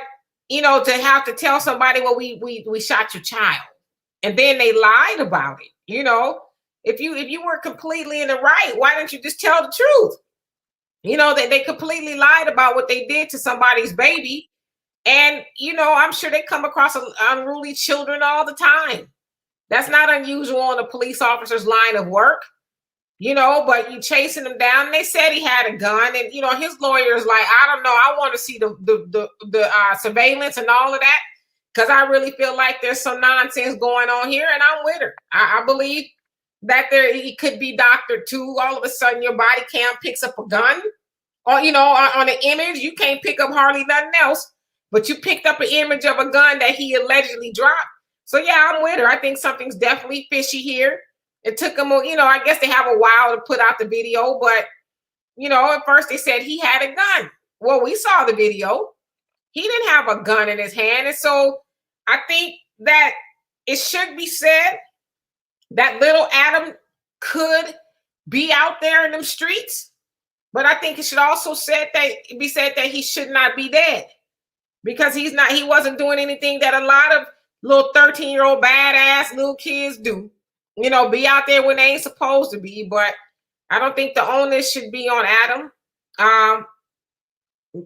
to have to tell somebody, well, we shot your child. And then they lied about it, If you were completely in the right, why don't you just tell the truth? They completely lied about what they did to somebody's baby. And, I'm sure they come across unruly children all the time. That's not unusual in a police officer's line of work. But you chasing him down. And they said he had a gun, and his lawyer is like, I don't know. I want to see the surveillance and all of that because I really feel like there's some nonsense going on here, and I'm with her. I believe that he could be doctored too. All of a sudden, your body cam picks up a gun, or on an image, you can't pick up hardly nothing else, but you picked up an image of a gun that he allegedly dropped. So yeah, I'm with her. I think something's definitely fishy here. It took them, I guess they have a while to put out the video, but, at first they said he had a gun. Well, we saw the video. He didn't have a gun in his hand. And so I think that it should be said that little Adam could be out there in them streets, but I think it should also be said that he should not be dead because he wasn't doing anything that a lot of little 13-year-old badass little kids do. Be out there when they ain't supposed to be. But I don't think the onus should be on Adam.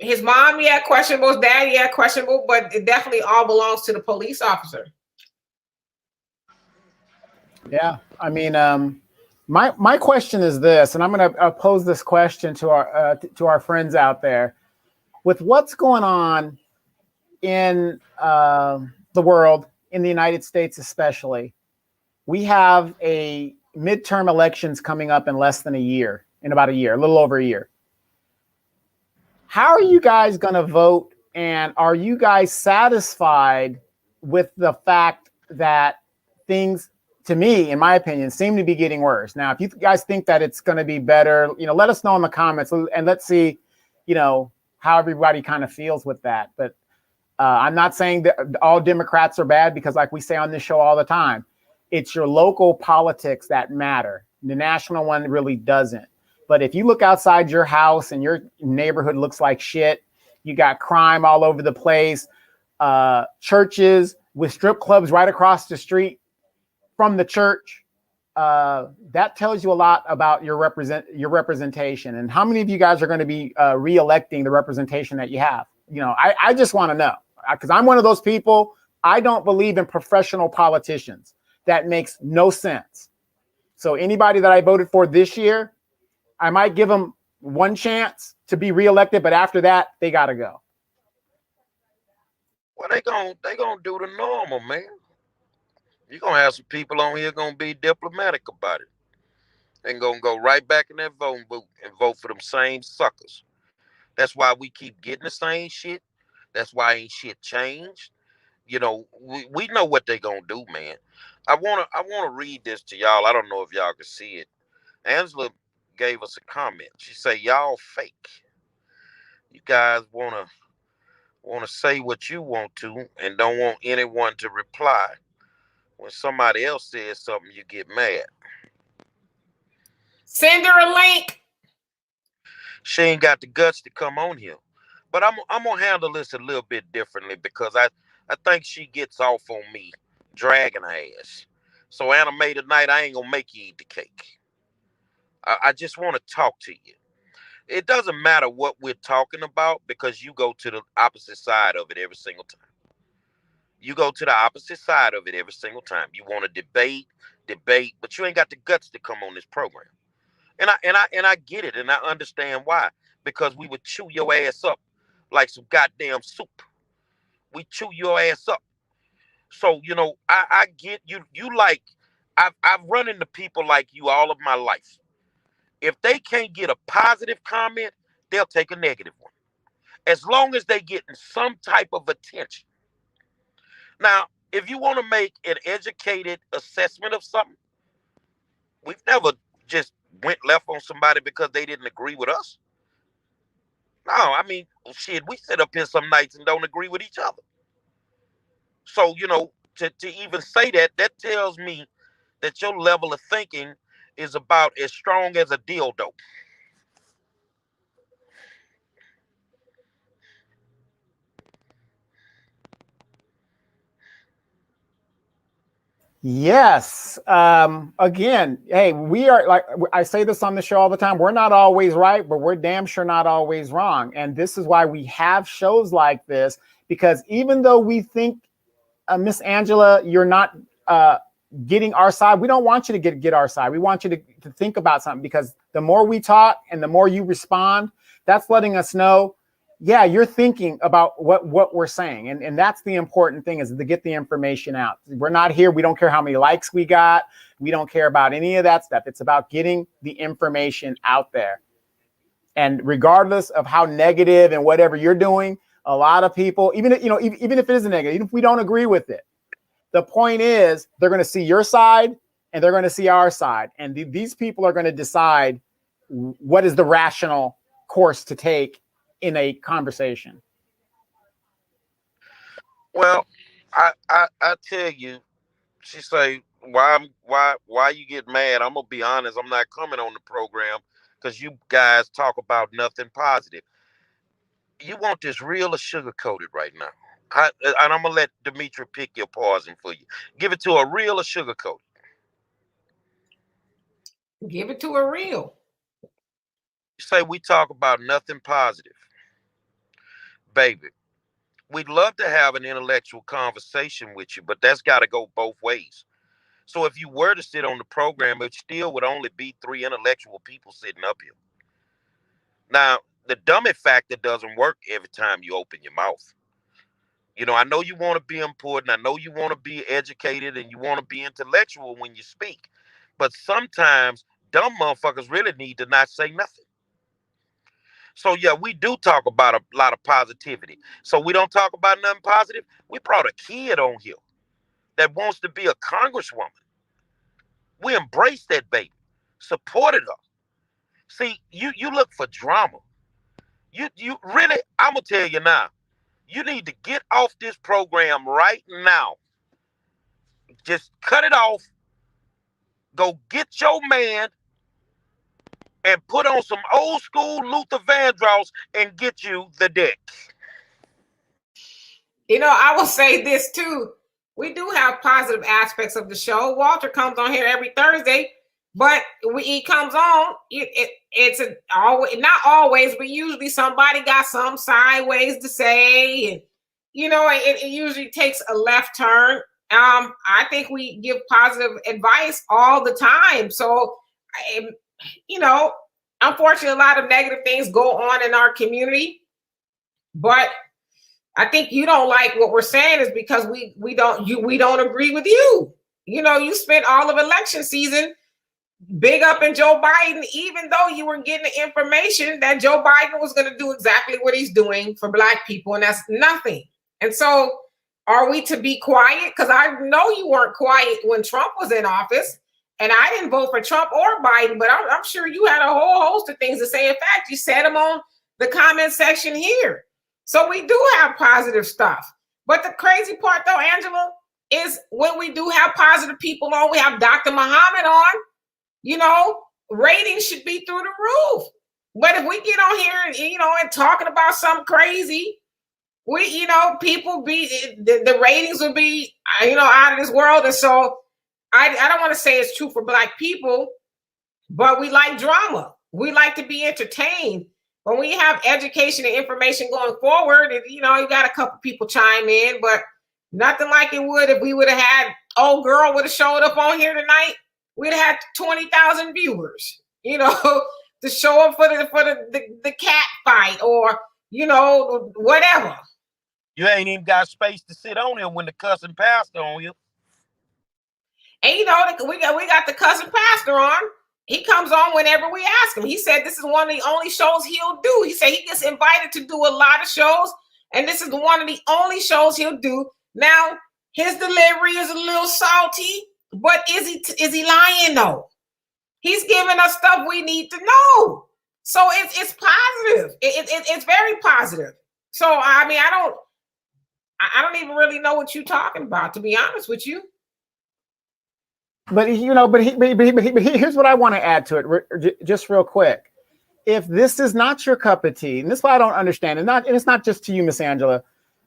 His mom, yeah, questionable. His dad, yeah, questionable. But it definitely all belongs to the police officer. Yeah, I mean, my question is this, and I'm going to pose this question to our friends out there. With what's going on in the world, in the United States especially, we have a midterm elections coming up in less than a year, in about a year, a little over a year. How are you guys going to vote? And are you guys satisfied with the fact that things, to me, in my opinion, seem to be getting worse? Now, if you guys think that it's going to be better, let us know in the comments and let's see, how everybody kind of feels with that. But I'm not saying that all Democrats are bad because like we say on this show all the time, it's your local politics that matter. The national one really doesn't. But if you look outside your house and your neighborhood looks like shit, you got crime all over the place, churches with strip clubs right across the street from the church, that tells you a lot about your representation. And how many of you guys are going to be re-electing the representation that you have? I just want to know, because I'm one of those people. I don't believe in professional politicians. That makes no sense. So anybody that I voted for this year, I might give them one chance to be reelected, but after that, they got to go. Well, they gonna do the normal, man. You're gonna have some people on here gonna be diplomatic about it. They're gonna go right back in that voting booth and vote for them same suckers. That's why we keep getting the same shit. That's why ain't shit changed. We know what they gonna do, man. I wanna read this to y'all. I don't know if y'all can see it. Angela gave us a comment. She said, "Y'all fake. You guys wanna say what you want to and don't want anyone to reply. When somebody else says something, you get mad." Send her a link. She ain't got the guts to come on here. But I'm gonna handle this a little bit differently because I think she gets off on me dragging her ass. So animated night, I ain't gonna make you eat the cake. I just want to talk to you. It doesn't matter what we're talking about because you go to the opposite side of it every single time. You go to the opposite side of it every single time. You want to debate, but you ain't got the guts to come on this program. And I get it, and I understand why. Because we would chew your ass up like some goddamn soup. We chew your ass up. So I get you. I've run into people like you all of my life. If they can't get a positive comment, they'll take a negative one. As long as they getting some type of attention. Now, if you want to make an educated assessment of something, we've never just went left on somebody because they didn't agree with us. No, I mean, shit, we sit up here some nights and don't agree with each other. So, to even say that tells me that your level of thinking is about as strong as a dildo. Yes. Again, hey, we are, like I say this on the show all the time, we're not always right, but we're damn sure not always wrong. And this is why we have shows like this, because even though we think, Miss Angela, you're not getting our side, we don't want you to get our side. We want you to think about something, because the more we talk and the more you respond, that's letting us know, yeah, you're thinking about what we're saying. And that's the important thing, is to get the information out. We're not here. We don't care how many likes we got. We don't care about any of that stuff. It's about getting the information out there. And regardless of how negative and whatever you're doing, a lot of people, even if it is a negative, even if we don't agree with it, the point is they're going to see your side and they're going to see our side. And these people are going to decide what is the rational course to take in a conversation. Well, I tell you, she say, why you get mad? I'm gonna be honest, I'm not coming on the program because you guys talk about nothing positive. You want this real or sugar coated right now? And I'm gonna let Demetri pick your poison for you. Give it to a real or sugar coated. Give it to her real. You say we talk about nothing positive, baby. We'd love to have an intellectual conversation with you, but that's got to go both ways. So if you were to sit on the program, it still would only be 3 intellectual people sitting up here. Now, the dummy factor doesn't work every time you open your mouth. I know you want to be important. I know you want to be educated and you want to be intellectual when you speak. But sometimes dumb motherfuckers really need to not say nothing. So, yeah, we do talk about a lot of positivity. So we don't talk about nothing positive. We brought a kid on here that wants to be a congresswoman. We embraced that baby, supported her. See, you look for drama. You really, I'm gonna tell you now, you need to get off this program right now. Just cut it off. Go get your man and put on some old school Luther Vandross and get you the deck. I will say this too. We do have positive aspects of the show. Walter comes on here every Thursday, but he comes on. It's not always, but usually somebody got some sideways to say, and it usually takes a left turn. I think we give positive advice all the time. So, unfortunately, a lot of negative things go on in our community, but I think you don't like what we're saying is because we don't agree with you. You spent all of election season big up in Joe Biden, even though you were getting the information that Joe Biden was going to do exactly what he's doing for Black people, and that's nothing. And so, are we to be quiet? Because I know you weren't quiet when Trump was in office. And I didn't vote for Trump or Biden, but I'm sure you had a whole host of things to say. In fact, you said them on the comment section here. So we do have positive stuff. But the crazy part, though, Angela, is when we do have positive people on, we have Dr. Muhammad on, you know, ratings should be through the roof. But if we get on here and, you know, and talking about something crazy, we, you know, people be, the ratings will be, you know, out of this world. And so I don't want to say it's true for Black people, but we like drama. We like to be entertained. When we have education and information going forward, and, you know, you got a couple people chime in, but nothing like it would if we would have had old girl would have showed up on here tonight. We'd have had 20,000 viewers, you know, to show up for the cat fight or, you know, whatever. You ain't even got space to sit on here when the cussing pastor on you. And, you know, we got the cousin pastor on. He comes on whenever we ask him. He said this is one of the only shows he'll do. He said he gets invited to do a lot of shows, and this is one of the only shows he'll do. Now, his delivery is a little salty, but is he lying though? He's giving us stuff we need to know. So it's positive. It's very positive. So I mean, I don't even really know what you're talking about, to be honest with you. But you know, but here's what I want to add to it, just real quick. If this is not your cup of tea, and this is what I don't understand, and it's not just to you, Miss Angela,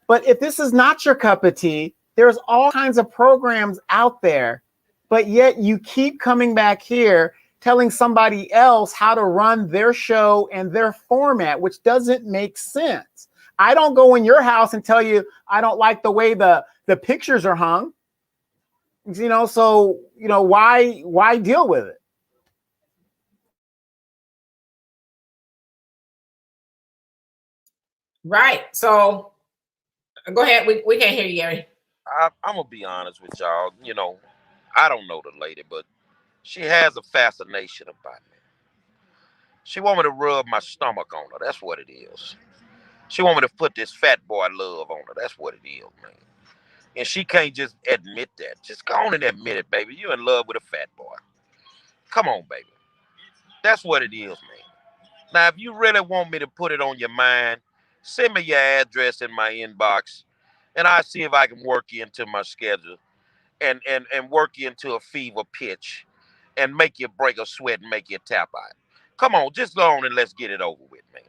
but if this is not your cup of tea, there's all kinds of programs out there, but yet you keep coming back here telling somebody else how to run their show and their format, which doesn't make sense. I don't go in your house and tell you I don't like the way the pictures are hung. You know, so, you know, why deal with it? Right. So go ahead. We can't hear you, Gary. I'm gonna be honest with y'all. You know, I don't know the lady, but she has a fascination about me. She want me to rub my stomach on her. That's what it is. She want me to put this fat boy love on her. That's what it is, man. And she can't just admit that. Just go on and admit it, baby. You're in love with a fat boy. Come on, baby. That's what it is, man. Now, if you really want me to put it on your mind, send me your address in my inbox, and I'll see if I can work you into my schedule and work you into a fever pitch and make you break a sweat and make you tap out. Come on, just go on and let's get it over with, man.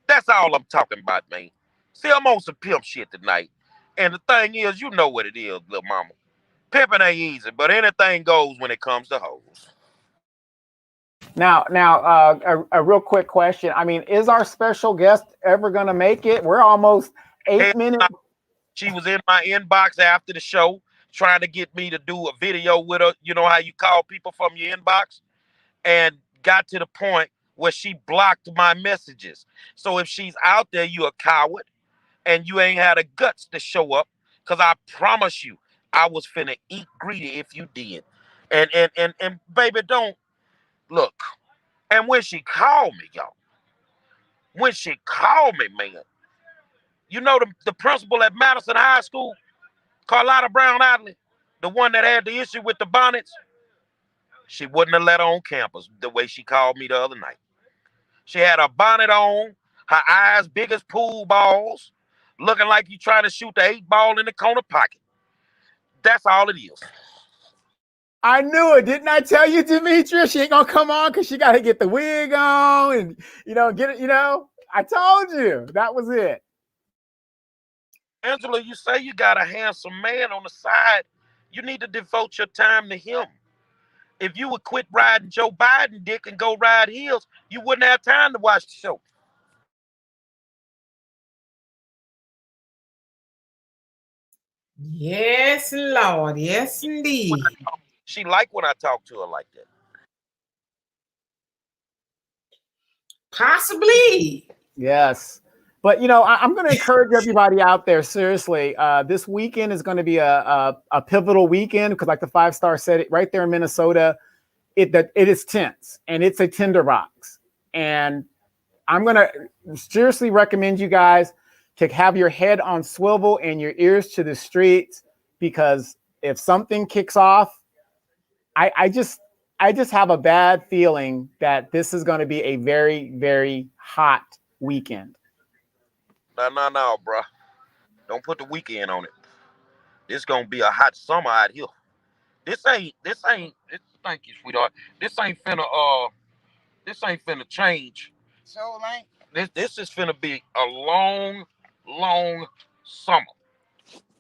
That's all I'm talking about, man. See, I'm on some pimp shit tonight. And the thing is, you know what it is, little mama. Pimping ain't easy, but anything goes when it comes to hoes. Now, a real quick question. I mean, is our special guest ever going to make it? We're almost 8 minutes. She was in my inbox after the show trying to get me to do a video with her. You know how you call people from your inbox? And got to the point where she blocked my messages. So if she's out there, you a coward and you ain't had the guts to show up, because I promise you, I was finna eat greedy if you did. And baby, don't look. And when she called me, y'all, man, you know the principal at Madison High School, Carlotta Brown Adley, the one that had the issue with the bonnets, she wouldn't have let her on campus the way she called me the other night. She had her bonnet on, her eyes big as pool balls, looking like you trying to shoot the 8-ball in the corner pocket. That's all it is. I knew it. Didn't I tell you, Demetria? She ain't gonna come on because she got to get the wig on and, you know, get it. You know, I told you that was it. Angela, you say you got a handsome man on the side. You need to devote your time to him. If you would quit riding Joe Biden dick and go ride heels, you wouldn't have time to watch the show. Yes, Lord. Yes, indeed. She like when I talk to her like that. Possibly. Yes. But, you know, I'm going to encourage everybody out there, seriously. This weekend is going to be a pivotal weekend because, like the 5-star said, it right there in Minnesota, it is tense and it's a tinderbox. And I'm going to seriously recommend you guys to have your head on swivel and your ears to the streets, because if something kicks off, I just have a bad feeling that this is going to be a very, very hot weekend. No, bro. Don't put the weekend on it. This gonna be a hot summer out here. Thank you, sweetheart. This ain't finna change. So like this is finna be a long summer.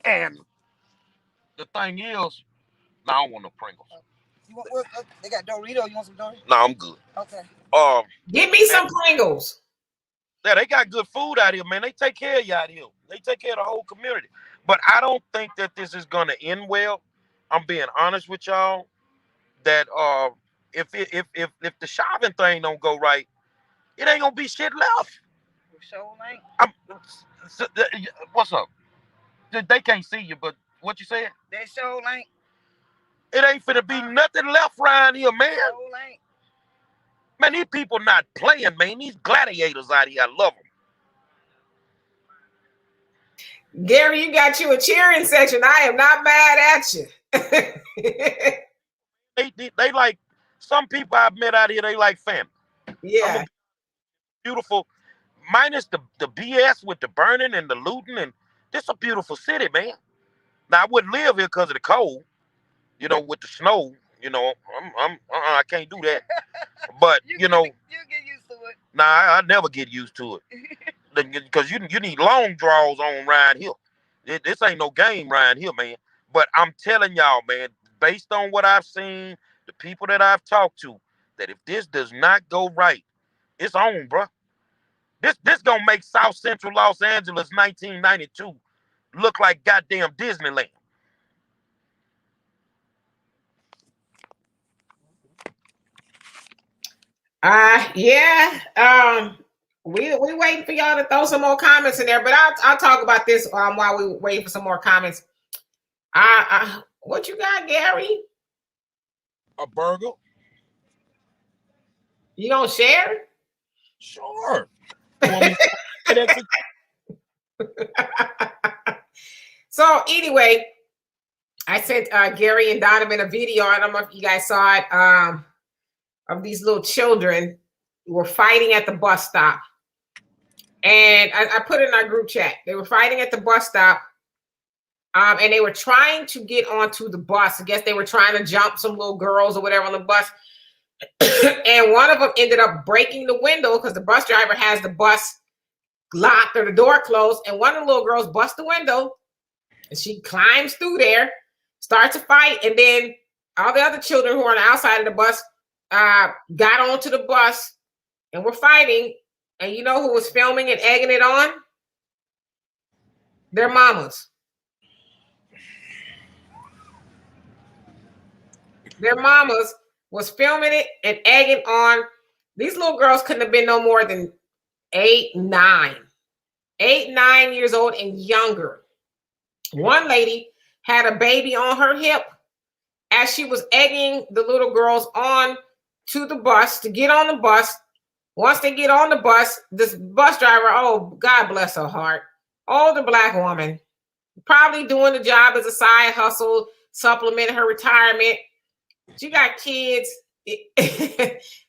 And the thing is, now I don't want no Pringles. You want what? They got Doritos. You want some Doritos? No, I'm good. Okay. Give me some Pringles. Yeah, they got good food out here, man. They take care of you out here. They take care of the whole community. But I don't think that this is gonna end well. I'm being honest with y'all. That if the shopping thing don't go right, it ain't gonna be shit left. So like, what's up? They can't see you, but what you said? They show like it ain't finna be nothing left around here, man. Man, these people not playing, man. These gladiators out here, I love them. Gary, you got you a cheering section. I am not mad at you. they like some people I've met out here. They like family. Yeah. Beautiful, minus the BS with the burning and the looting, and this a beautiful city, man. Now I wouldn't live here because of the cold, you know, with the snow. You know, I can't do that. But you know, you get used to it. Nah, I never get used to it because you need long draws on around here. This ain't no game around here, man. But I'm telling y'all, man, based on what I've seen, the people that I've talked to, that if this does not go right, it's on, bro. This gonna make South Central Los Angeles 1992 look like goddamn Disneyland. Yeah. We waiting for y'all to throw some more comments in there, but I'll talk about this while we wait for some more comments. What you got, Gary? A burger. You gonna share? Sure. So anyway, I sent Gary and Donovan a video. I don't know if you guys saw it. Of these little children who were fighting at the bus stop. And I put it in our group chat. They were fighting at the bus stop. And they were trying to get onto the bus. I guess they were trying to jump some little girls or whatever on the bus. And one of them ended up breaking the window because the bus driver has the bus locked or the door closed. And one of the little girls busts the window. And she climbs through there, starts a fight. And then all the other children who are on the outside of the bus got onto the bus and were fighting. And you know who was filming and egging it on? Their mamas. Their mamas was filming it and egging on. These little girls couldn't have been no more than 8, 9 years old and younger. One lady had a baby on her hip as she was egging the little girls on to the bus to get on the bus. Once they get on the bus, this bus driver, oh, God bless her heart, older Black woman, probably doing the job as a side hustle, supplementing her retirement. She got kids.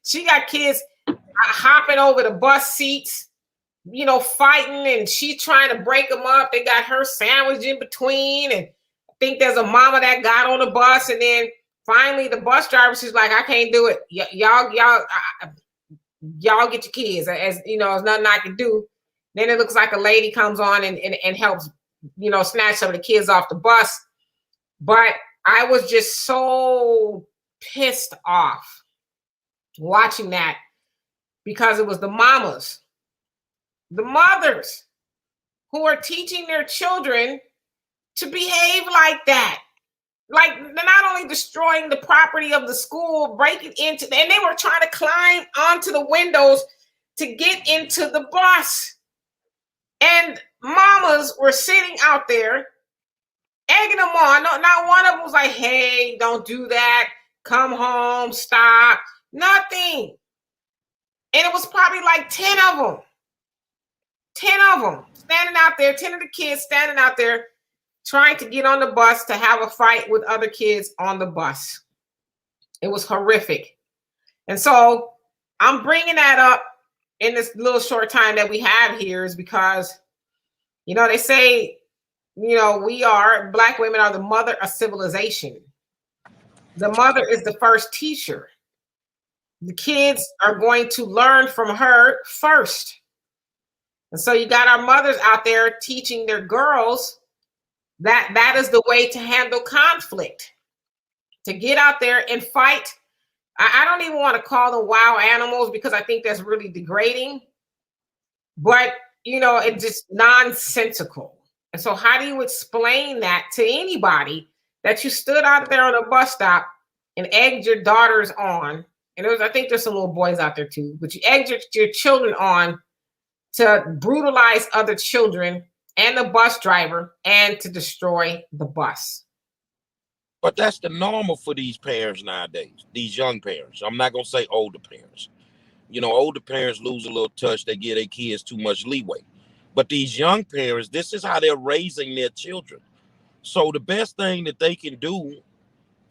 She got kids hopping over the bus seats, you know, fighting, and she's trying to break them up. They got her sandwiched in between, and I think there's a mama that got on the bus, and then finally the bus driver, she's like, I can't do it. Y'all get your kids. As you know, there's nothing I can do. Then it looks like a lady comes on and helps, you know, snatch some of the kids off the bus. But I was just so pissed off watching that because it was the mamas, the mothers who are teaching their children to behave like that. Like, they're not only destroying the property of the school, breaking into, and they were trying to climb onto the windows to get into the bus. And mamas were sitting out there egging them on. No, not one of them was like, hey, don't do that. Come home, stop. Nothing. And it was probably like 10 of them. 10 of them standing out there, 10 of the kids standing out there trying to get on the bus to have a fight with other kids on the bus. It was horrific. And so I'm bringing that up in this little short time that we have here is because, you know, they say, you know, Black women are the mother of civilization. The mother is the first teacher. The kids are going to learn from her first. And so you got our mothers out there teaching their girls that is the way to handle conflict, to get out there and fight. I don't even want to call them wild animals because I think that's really degrading, but you know, it's just nonsensical. And so how do you explain that to anybody that you stood out there on a bus stop and egged your daughters on? And I think there's some little boys out there too, but you egged your children on to brutalize other children and the bus driver and to destroy the bus. But that's the normal for these parents nowadays, these young parents. I'm not going to say older parents. You know, older parents lose a little touch. They give their kids too much leeway. But these young parents, this is how they're raising their children. So the best thing that they can do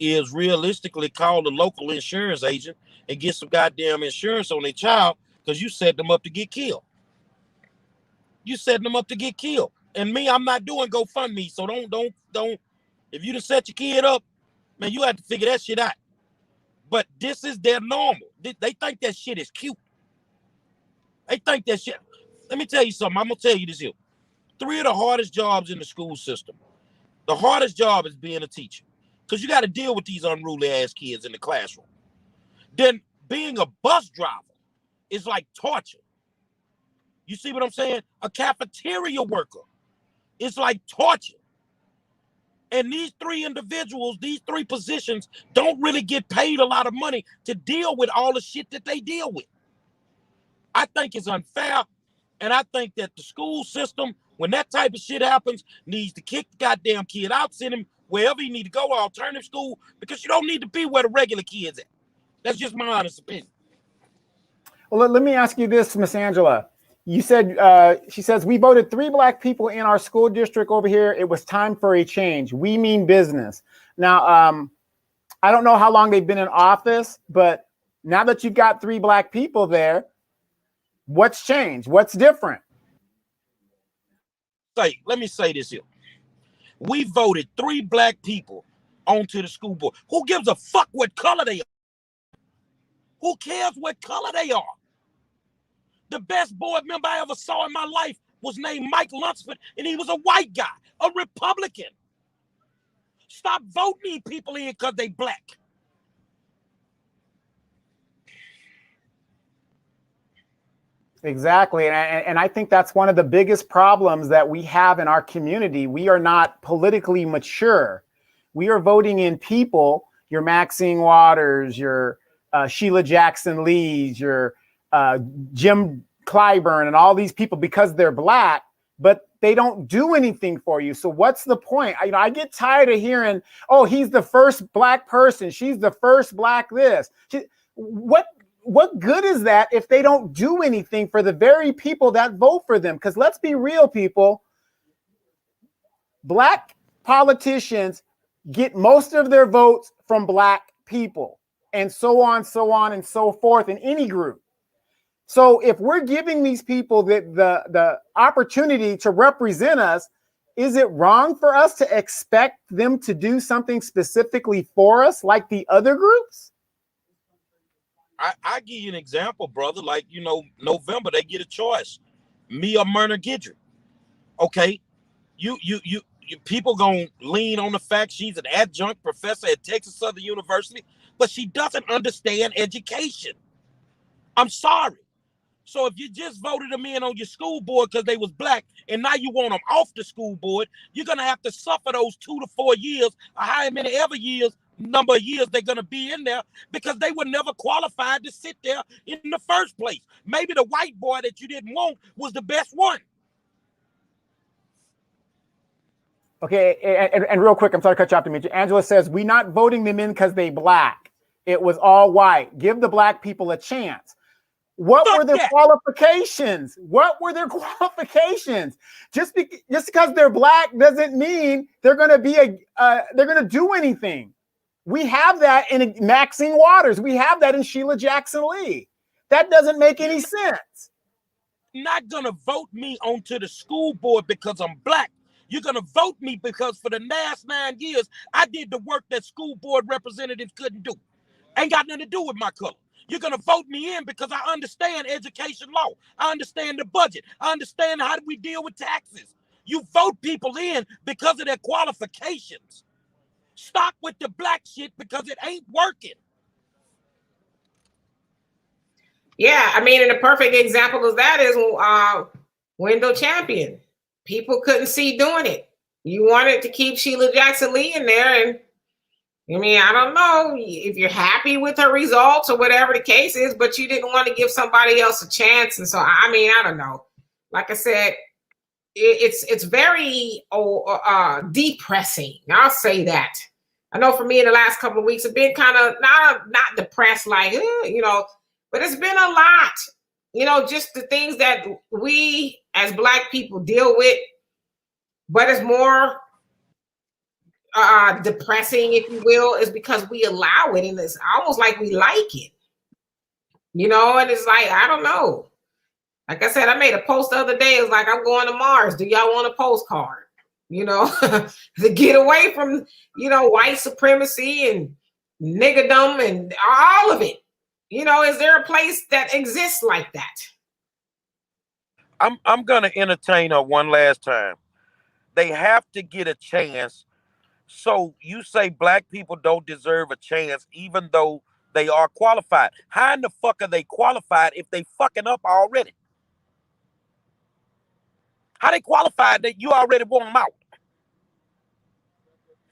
is realistically call the local insurance agent and get some goddamn insurance on their child, because you set them up to get killed. You setting them up to get killed. And me, I'm not doing GoFundMe, so don't. If you just set your kid up, man, you have to figure that shit out. But this is their normal. They think that shit is cute. They think that shit. Let me tell you something. I'm gonna tell you this here. 3 of the hardest jobs in the school system. The hardest job is being a teacher, because you got to deal with these unruly ass kids in the classroom. Then being a bus driver is like torture. You see what I'm saying? A cafeteria worker is like torture. And these 3 individuals, these 3 positions don't really get paid a lot of money to deal with all the shit that they deal with. I think it's unfair. And I think that the school system, when that type of shit happens, needs to kick the goddamn kid out, send him wherever he need to go, alternative school, because you don't need to be where the regular kids at. That's just my honest opinion. Well, let me ask you this, Miss Angela. You said, she says, we voted 3 Black people in our school district over here. It was time for a change. We mean business. Now, I don't know how long they've been in office, but now that you've got 3 Black people there, what's changed? What's different? Let me say this here. We voted 3 Black people onto the school board. Who gives a fuck what color they are? Who cares what color they are? The best board member I ever saw in my life was named Mike Lunsford, and he was a white guy, a Republican. Stop voting people in because they Black. Exactly. And I think that's one of the biggest problems that we have in our community. We are not politically mature. We are voting in people, your Maxine Waters, your Sheila Jackson Lees, your Jim Clyburn, and all these people because they're Black, but they don't do anything for you. So what's the point? I get tired of hearing, oh, he's the first Black person. She's the first Black this. What good is that if they don't do anything for the very people that vote for them? Because let's be real, people. Black politicians get most of their votes from Black people, and so on, and so forth in any group. So if we're giving these people the opportunity to represent us, is it wrong for us to expect them to do something specifically for us like the other groups? I give you an example, brother. Like, November, they get a choice. Me or Myrna Guidry. Okay. You people gonna lean on the fact she's an adjunct professor at Texas Southern University, but she doesn't understand education. I'm sorry. So if you just voted them in on your school board because they was Black, and now you want them off the school board, you're gonna have to suffer those 2 to 4 years, or how many ever number of years they're gonna be in there, because they were never qualified to sit there in the first place. Maybe the white boy that you didn't want was the best one. Okay, and real quick, I'm sorry to cut you off, Demetri. Angela says, we're not voting them in because they Black. It was all white. Give the Black people a chance. What were their qualifications? What were their qualifications? Just because they're Black doesn't mean they're going to be they're going to do anything. We have that in Maxine Waters. We have that in Sheila Jackson Lee. That doesn't make any sense. Not gonna vote me onto the school board because I'm black. You're gonna vote me because for the last 9 years, I did the work that school board representatives couldn't do. Ain't got nothing to do with my color. You're gonna vote me in because I understand education law. I understand the budget. I understand how do we deal with taxes. You vote people in because of their qualifications. Stop with the black shit because it ain't working. Yeah, I mean, and a perfect example of that is Window Champion. People couldn't see doing it. You wanted to keep Sheila Jackson Lee in there, and I mean, I don't know if you're happy with her results or whatever the case is, but you didn't want to give somebody else a chance. And so, I mean, I don't know. Like I said, it's very depressing. I'll say that. I know for me in the last couple of weeks, it's been kind of not depressed, like, you know, but it's been a lot, you know, just the things that we as Black people deal with, but it's more depressing, if you will, is because we allow it, and it's almost like we like it, you know. And it's like, I don't know. Like I said, I made a post the other day. It's like, I'm going to Mars. Do y'all want a postcard? You know, to get away from, you know, white supremacy and niggerdom and all of it. You know, is there a place that exists like that? I'm gonna entertain her one last time. They have to get a chance. So you say Black people don't deserve a chance, even though they are qualified. How in the fuck are they qualified if they fucking up already? How they qualified that you already want them out?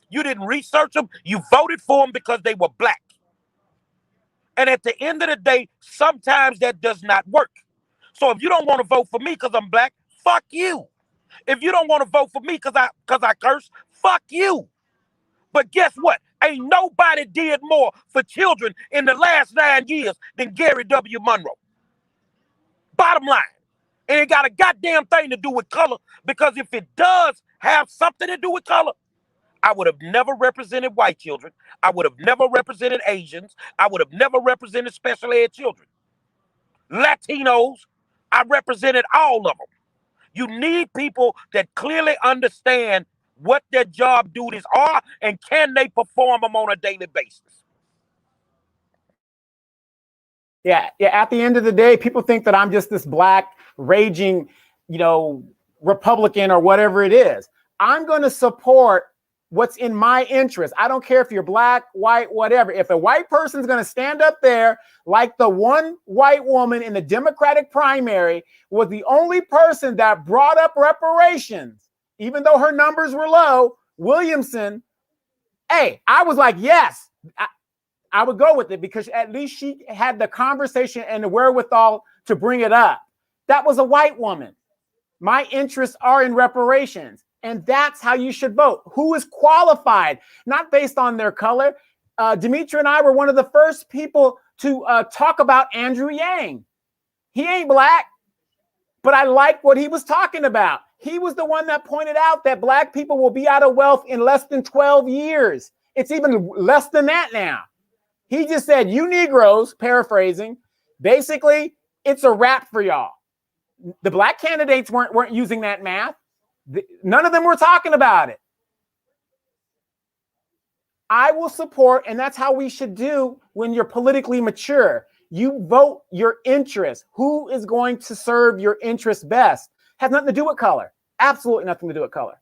You didn't research them. You voted for them because they were Black. And at the end of the day, sometimes that does not work. So if you don't want to vote for me because I'm Black, fuck you. If you don't want to vote for me because I curse, fuck you. But guess what? Ain't nobody did more for children in the last 9 years than Gary W. Monroe. Bottom line. It ain't got a goddamn thing to do with color, because if it does have something to do with color, I would have never represented white children. I would have never represented Asians. I would have never represented special ed children. Latinos, I represented all of them. You need people that clearly understand what their job duties are and can they perform them on a daily basis. Yeah. At the end of the day, people think that I'm just this Black raging, you know, Republican or whatever it is. I'm going to support what's in my interest. I don't care if you're Black, white, whatever. If a white person's going to stand up there, like the one white woman in the Democratic primary was the only person that brought up reparations, even though her numbers were low, Williamson, hey, I was like, yes, I would go with it, because at least she had the conversation and the wherewithal to bring it up. That was a white woman. My interests are in reparations. And that's how you should vote. Who is qualified, not based on their color. Demetra and I were one of the first people to talk about Andrew Yang. He ain't Black, but I like what he was talking about. He was the one that pointed out that Black people will be out of wealth in less than 12 years. It's even less than that now. He just said, you Negroes, paraphrasing, basically, it's a wrap for y'all. The Black candidates weren't using that math. None of them were talking about it. I will support, and that's how we should do when you're politically mature. You vote your interest. Who is going to serve your interest best? Has nothing to do with color. Absolutely nothing to do with color.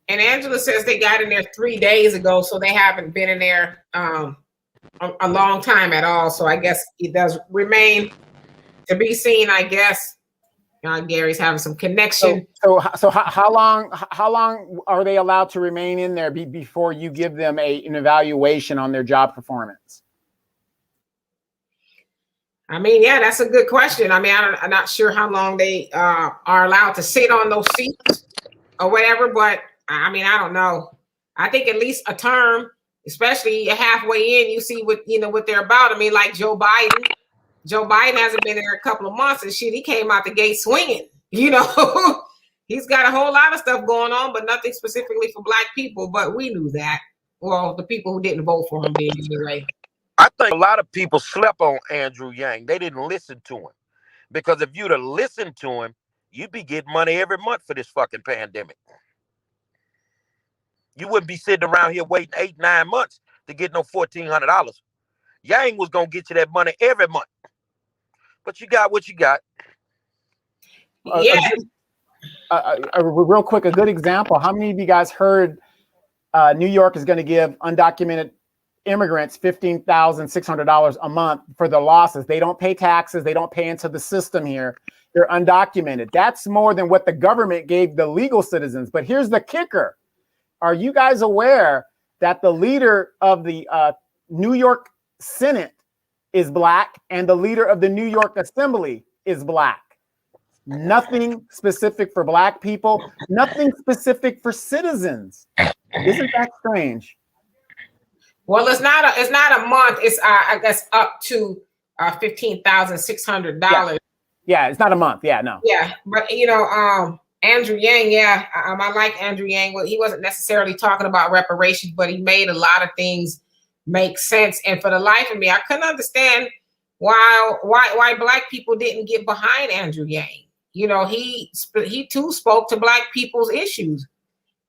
And Angela says they got in there 3 days ago, so they haven't been in there a long time at all. So I guess it does remain to be seen, I guess. Gary's having some connection. So how long are they allowed to remain in there before you give them an evaluation on their job performance? I mean, yeah, that's a good question. I mean, I'm not sure how long they are allowed to sit on those seats or whatever, but I mean, I don't know. I think at least a term, especially halfway in, you see what they're about. I mean, like Joe Biden. Joe Biden hasn't been there a couple of months and shit. He came out the gate swinging, you know. He's got a whole lot of stuff going on, but nothing specifically for Black people. But we knew that. Well, the people who didn't vote for him did anyway. I think a lot of people slept on Andrew Yang. They didn't listen to him. Because if you'd have listened to him, you'd be getting money every month for this fucking pandemic. You wouldn't be sitting around here waiting 8, 9 months to get no $1,400. Yang was gonna get you that money every month. But you got what you got. Yeah. Real quick, a good example. How many of you guys heard New York is going to give undocumented immigrants $15,600 a month for the losses? They don't pay taxes. They don't pay into the system here. They're undocumented. That's more than what the government gave the legal citizens. But here's the kicker. Are you guys aware that the leader of the New York Senate is black and the leader of the New York Assembly is black? Nothing specific for black people, nothing specific for citizens. Isn't that strange? Well, it's not a month. It's I guess up to $15,600. Yeah, it's not a month. Yeah, no. Yeah, but Andrew Yang. Yeah, I like Andrew Yang. Well, he wasn't necessarily talking about reparations, but he made a lot of things make sense. And for the life of me, I couldn't understand why black people didn't get behind Andrew Yang. He too spoke to black people's issues.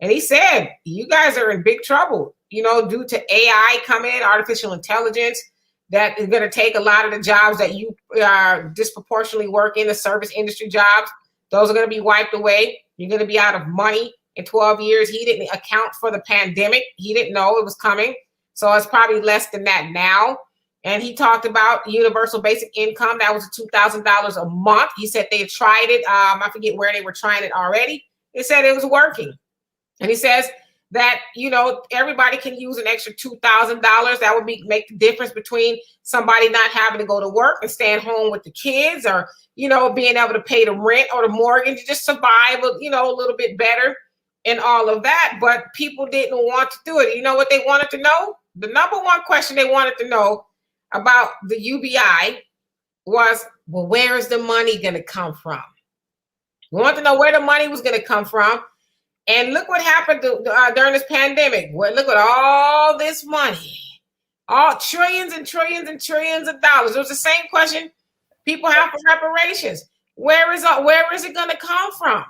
And he said, you guys are in big trouble, due to AI coming in, artificial intelligence, that is going to take a lot of the jobs that you disproportionately work in, the service industry jobs. Those are going to be wiped away. You're going to be out of money in 12 years. He didn't account for the pandemic. He didn't know it was coming. So it's probably less than that now. And he talked about universal basic income. That was $2,000 a month. He said they had tried it. I forget where they were trying it already. They said it was working. And he says that, everybody can use an extra $2,000. That would make the difference between somebody not having to go to work and staying home with the kids, or, being able to pay the rent or the mortgage, just survive, a little bit better and all of that. But people didn't want to do it. You know what they wanted to know? The number one question they wanted to know about the UBI was, well, where is the money going to come from? We want to know where the money was going to come from. And look what happened during this pandemic. Well, look at all this money, all trillions and trillions and trillions of dollars. It was the same question people have for reparations. Where is it going to come from?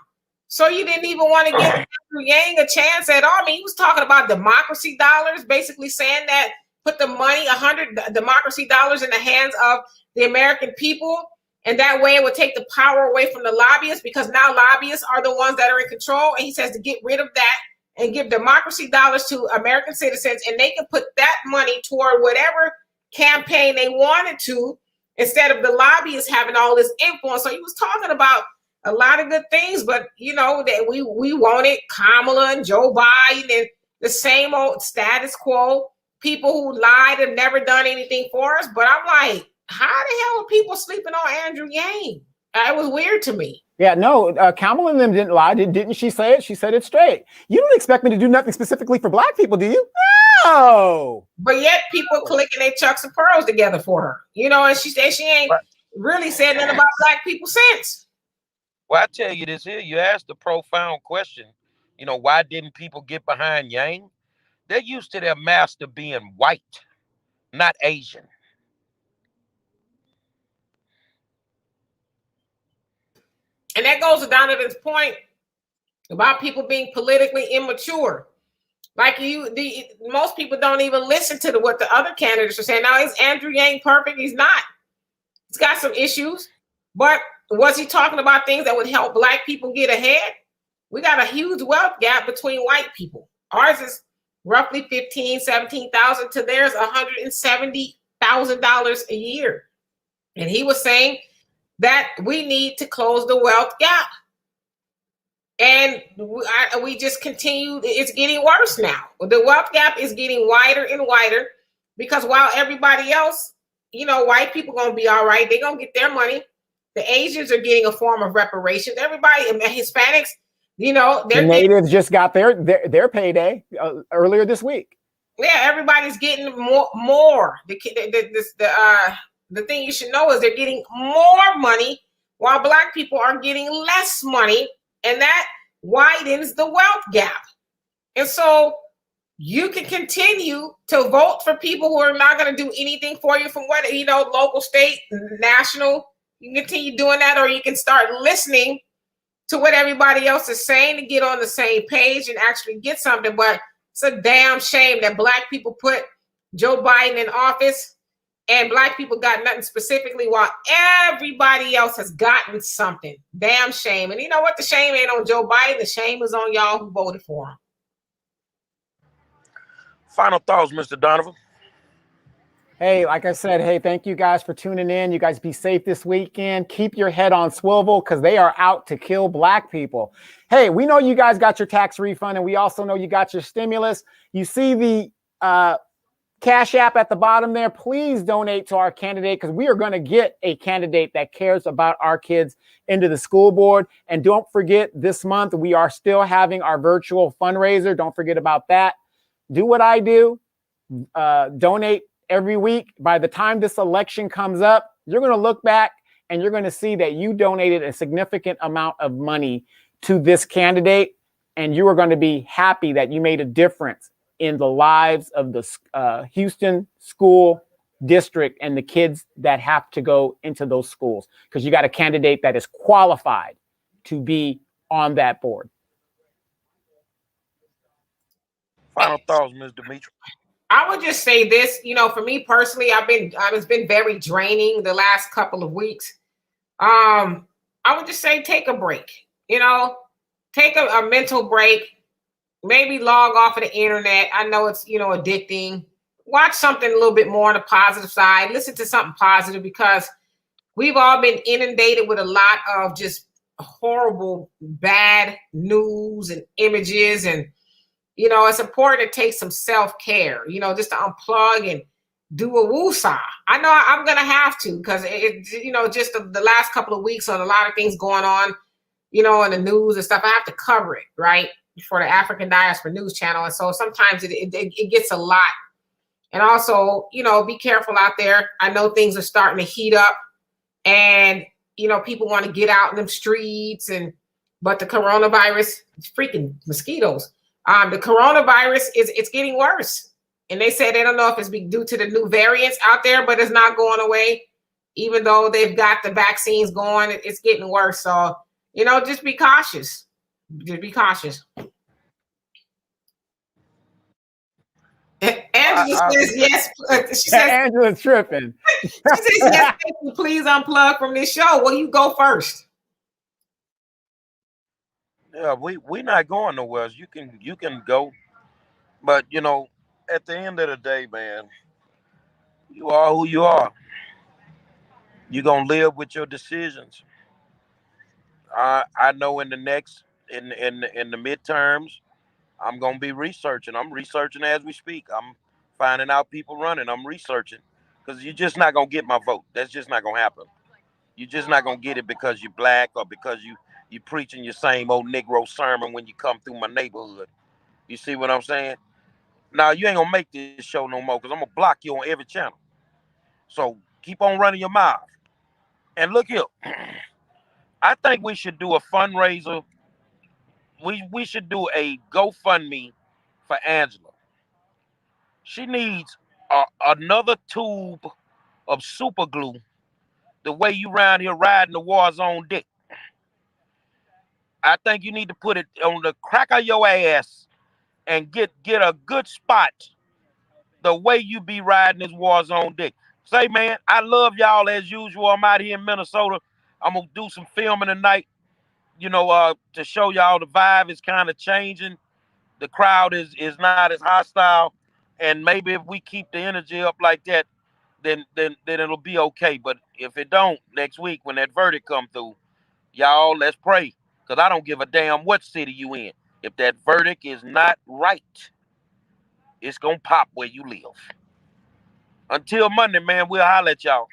So you didn't even want to give Andrew Yang a chance at all. I mean, he was talking about democracy dollars, basically saying that put the money, 100 democracy dollars in the hands of the American people. And that way it would take the power away from the lobbyists, because now lobbyists are the ones that are in control. And he says to get rid of that and give democracy dollars to American citizens, and they can put that money toward whatever campaign they wanted to, instead of the lobbyists having all this influence. So he was talking about a lot of good things, but that we wanted Kamala and Joe Biden and the same old status quo, people who lied and never done anything for us. But I'm like, how the hell are people sleeping on Andrew Yang? It was weird to me. Yeah, no, Kamala and them didn't lie. Didn't she say it? She said it straight. You don't expect me to do nothing specifically for black people, do you? No. But yet people clicking their chucks and pearls together for her. And she said she ain't really said nothing about black people since. Well, I tell you this here, you asked a profound question. Why didn't people get behind Yang? They're used to their master being white, not Asian. And that goes to Donovan's point about people being politically immature. Like most people don't even listen to what the other candidates are saying. Now, is Andrew Yang perfect? He's not. He's got some issues. But was he talking about things that would help black people get ahead? We got a huge wealth gap between white people. Ours is roughly $15,000, $17,000 to theirs $170,000 a year. And he was saying that we need to close the wealth gap. And we just continue. It's getting worse now. The wealth gap is getting wider and wider, because while everybody else, white people going to be all right. They're going to get their money. The Asians are getting a form of reparations. Everybody, Hispanics, the natives just got their payday earlier this week. Yeah, everybody's getting more. The thing you should know is they're getting more money, while black people are getting less money, and that widens the wealth gap. And so you can continue to vote for people who are not going to do anything for you from what, local, state, national. You can continue doing that, or you can start listening to what everybody else is saying to get on the same page and actually get something. But it's a damn shame that Black people put Joe Biden in office and Black people got nothing specifically while everybody else has gotten something. Damn shame. And you know what? The shame ain't on Joe Biden. The shame is on y'all who voted for him. Final thoughts, Mr. Donovan. Hey, like I said, hey, thank you guys for tuning in. You guys be safe this weekend. Keep your head on swivel because they are out to kill Black people. Hey, we know you guys got your tax refund, and we also know you got your stimulus. You see the Cash App at the bottom there. Please donate to our candidate because we are going to get a candidate that cares about our kids into the school board. And don't forget, this month we are still having our virtual fundraiser. Don't forget about that. Do what I do. Donate every week. By the time this election comes up, you're going to look back and you're going to see that you donated a significant amount of money to this candidate, and you are going to be happy that you made a difference in the lives of the Houston school district and the kids that have to go into those schools, because you got a candidate that is qualified to be on that board. Final thoughts, Ms. Demetri. I would just say this, for me personally, it's been very draining the last couple of weeks. I would just say take a break, take a mental break, maybe log off of the internet. I know it's, addicting. Watch something a little bit more on the positive side. Listen to something positive, because we've all been inundated with a lot of just horrible, bad news and images. And it's important to take some self-care, just to unplug and do a woosah. I know I'm going to have to, because just the last couple of weeks on a lot of things going on, in the news and stuff, I have to cover it, right, for the African Diaspora News Channel. And so sometimes it gets a lot. And also, be careful out there. I know things are starting to heat up and, people want to get out in the streets, but the coronavirus, freaking mosquitoes. The coronavirus it's getting worse. And they said they don't know if it's due to the new variants out there, but it's not going away. Even though they've got the vaccines going, it's getting worse. So, just be cautious. Just be cautious. Angela says yes. She says Angela's tripping. She says yes. Please unplug from this show. Well, you go first. Yeah, we not going nowhere. You can go, but at the end of the day, man, you are who you are. You're gonna live with your decisions. I know in the next in the midterms, I'm gonna be researching. I'm researching as we speak. I'm finding out people running. I'm researching, because you're just not gonna get my vote. That's just not gonna happen. You're just not gonna get it because you're Black, or because you preaching your same old Negro sermon when you come through my neighborhood. You see what I'm saying? Now you ain't gonna make this show no more, because I'm gonna block you on every channel. So keep on running your mouth. And look here, I think we should do a fundraiser. We should do a GoFundMe for Angela. She needs another tube of super glue, the way you round here riding the war zone dick. I think you need to put it on the crack of your ass and get a good spot, the way you be riding this war zone dick. Say, man, I love y'all as usual. I'm out here in Minnesota. I'm gonna do some filming tonight, to show y'all the vibe is kind of changing. The crowd is not as hostile, and maybe if we keep the energy up like that, then it'll be okay. But if it don't, next week when that verdict come through, y'all, let's pray, because I don't give a damn what city you in. If that verdict is not right, it's gonna pop where you live. Until Monday, man, we'll holler at y'all.